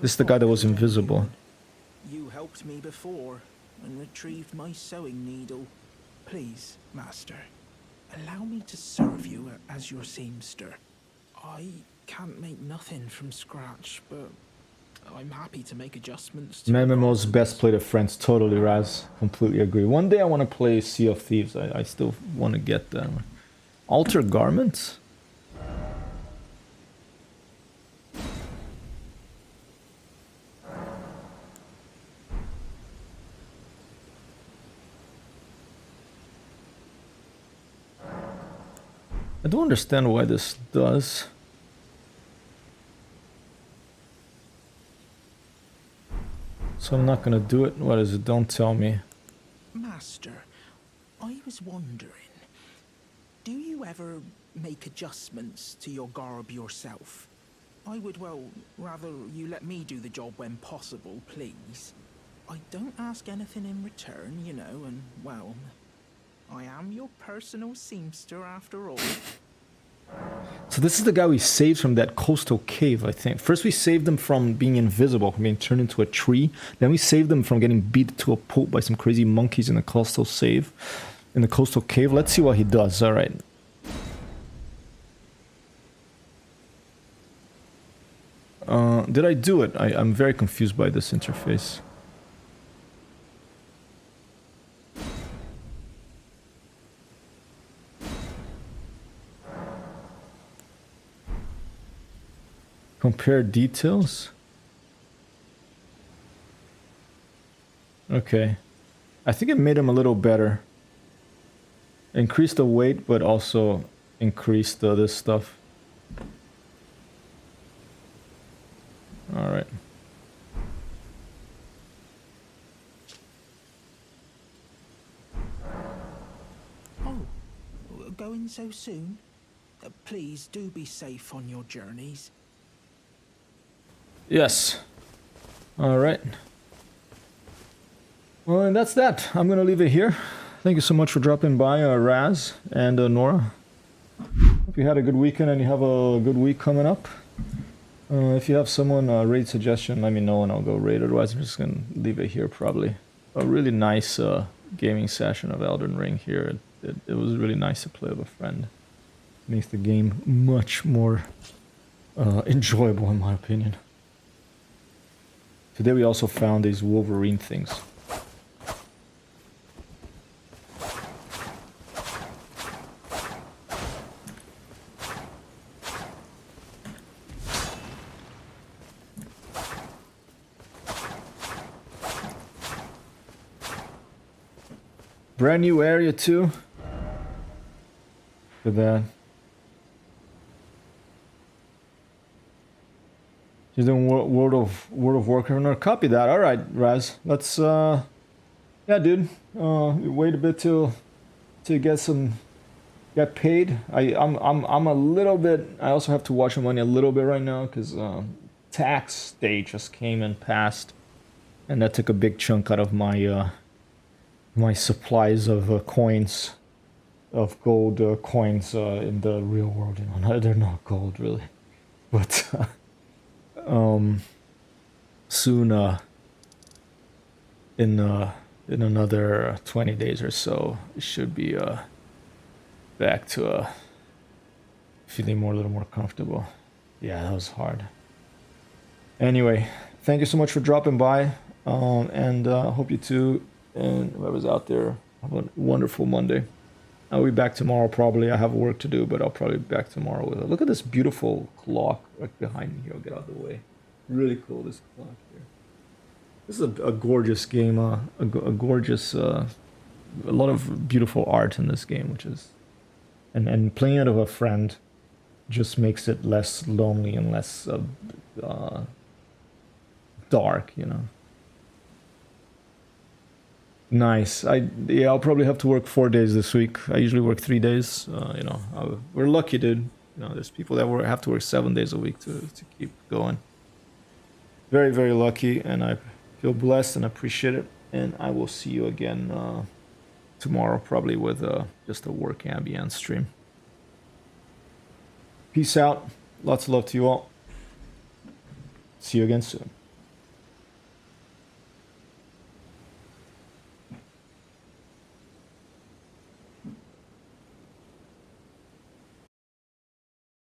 This is the guy that was invisible. You helped me before and retrieved my sewing needle. Please, Master, allow me to serve you as your seamster. I can't make nothing from scratch, but I'm happy to make adjustments to MMO's best played of friends. Totally, Raz. Completely agree. One day I want to play Sea of Thieves. I still want to get that. Alter garments? I don't understand why this does. So I'm not gonna do it. What is it? Don't tell me. Master, I was wondering, do you ever make adjustments to your garb yourself? I would, well, rather you let me do the job when possible, please. I don't ask anything in return, you know, and, well, I am your personal seamster after all. So this is the guy we saved from that coastal cave, I think. First we saved him from being invisible, from being turned into a tree. Then we saved him from getting beat to a pulp by some crazy monkeys in the coastal cave. Let's see what he does. All right. Did I do it? I'm very confused by this interface. Compare details. Okay. I think it made him a little better. Increased the weight, but also increased this stuff. Alright. Oh, going so soon? Please do be safe on your journeys. Yes. Alright. Well, and that's that. I'm gonna leave it here. Thank you so much for dropping by, Raz and Nora. Hope you had a good weekend and you have a good week coming up. If you have someone raid suggestion, let me know and I'll go raid. Otherwise, I'm just gonna leave it here probably. A really nice gaming session of Elden Ring here. It was really nice to play with a friend. Makes the game much more enjoyable in my opinion. Today we also found these Wolverine things. Brand new area too. Look at that. She's doing World of Warcraft. No, copy that. All right, Raz. Let's yeah, dude. Wait a bit till get paid. I'm a little bit. I also have to watch my money a little bit right now because tax day just came and passed, and that took a big chunk out of my my supplies of coins, of gold coins in the real world. You know, they're not gold really, but. soon. In another 20 days or so, it should be back to feeling a little more comfortable. Yeah, that was hard. Anyway, thank you so much for dropping by, and hope you two and whoever's out there have a wonderful Monday. I'll be back tomorrow probably. I have work to do, but I'll probably be back tomorrow with it. Look at this beautiful clock right behind me here. I'll get out of the way. Really cool, this clock here. This is a gorgeous game. A gorgeous, a lot of beautiful art in this game, which is, and playing it with a friend just makes it less lonely and less dark, you know. Nice. I'll probably have to work 4 days this week. I usually work 3 days. You know, we're lucky, dude. You know, there's people that have to work 7 days a week to keep going. Very, very lucky, and I feel blessed and appreciate it. And I will see you again tomorrow, probably with just a work ambient stream. Peace out. Lots of love to you all. See you again soon.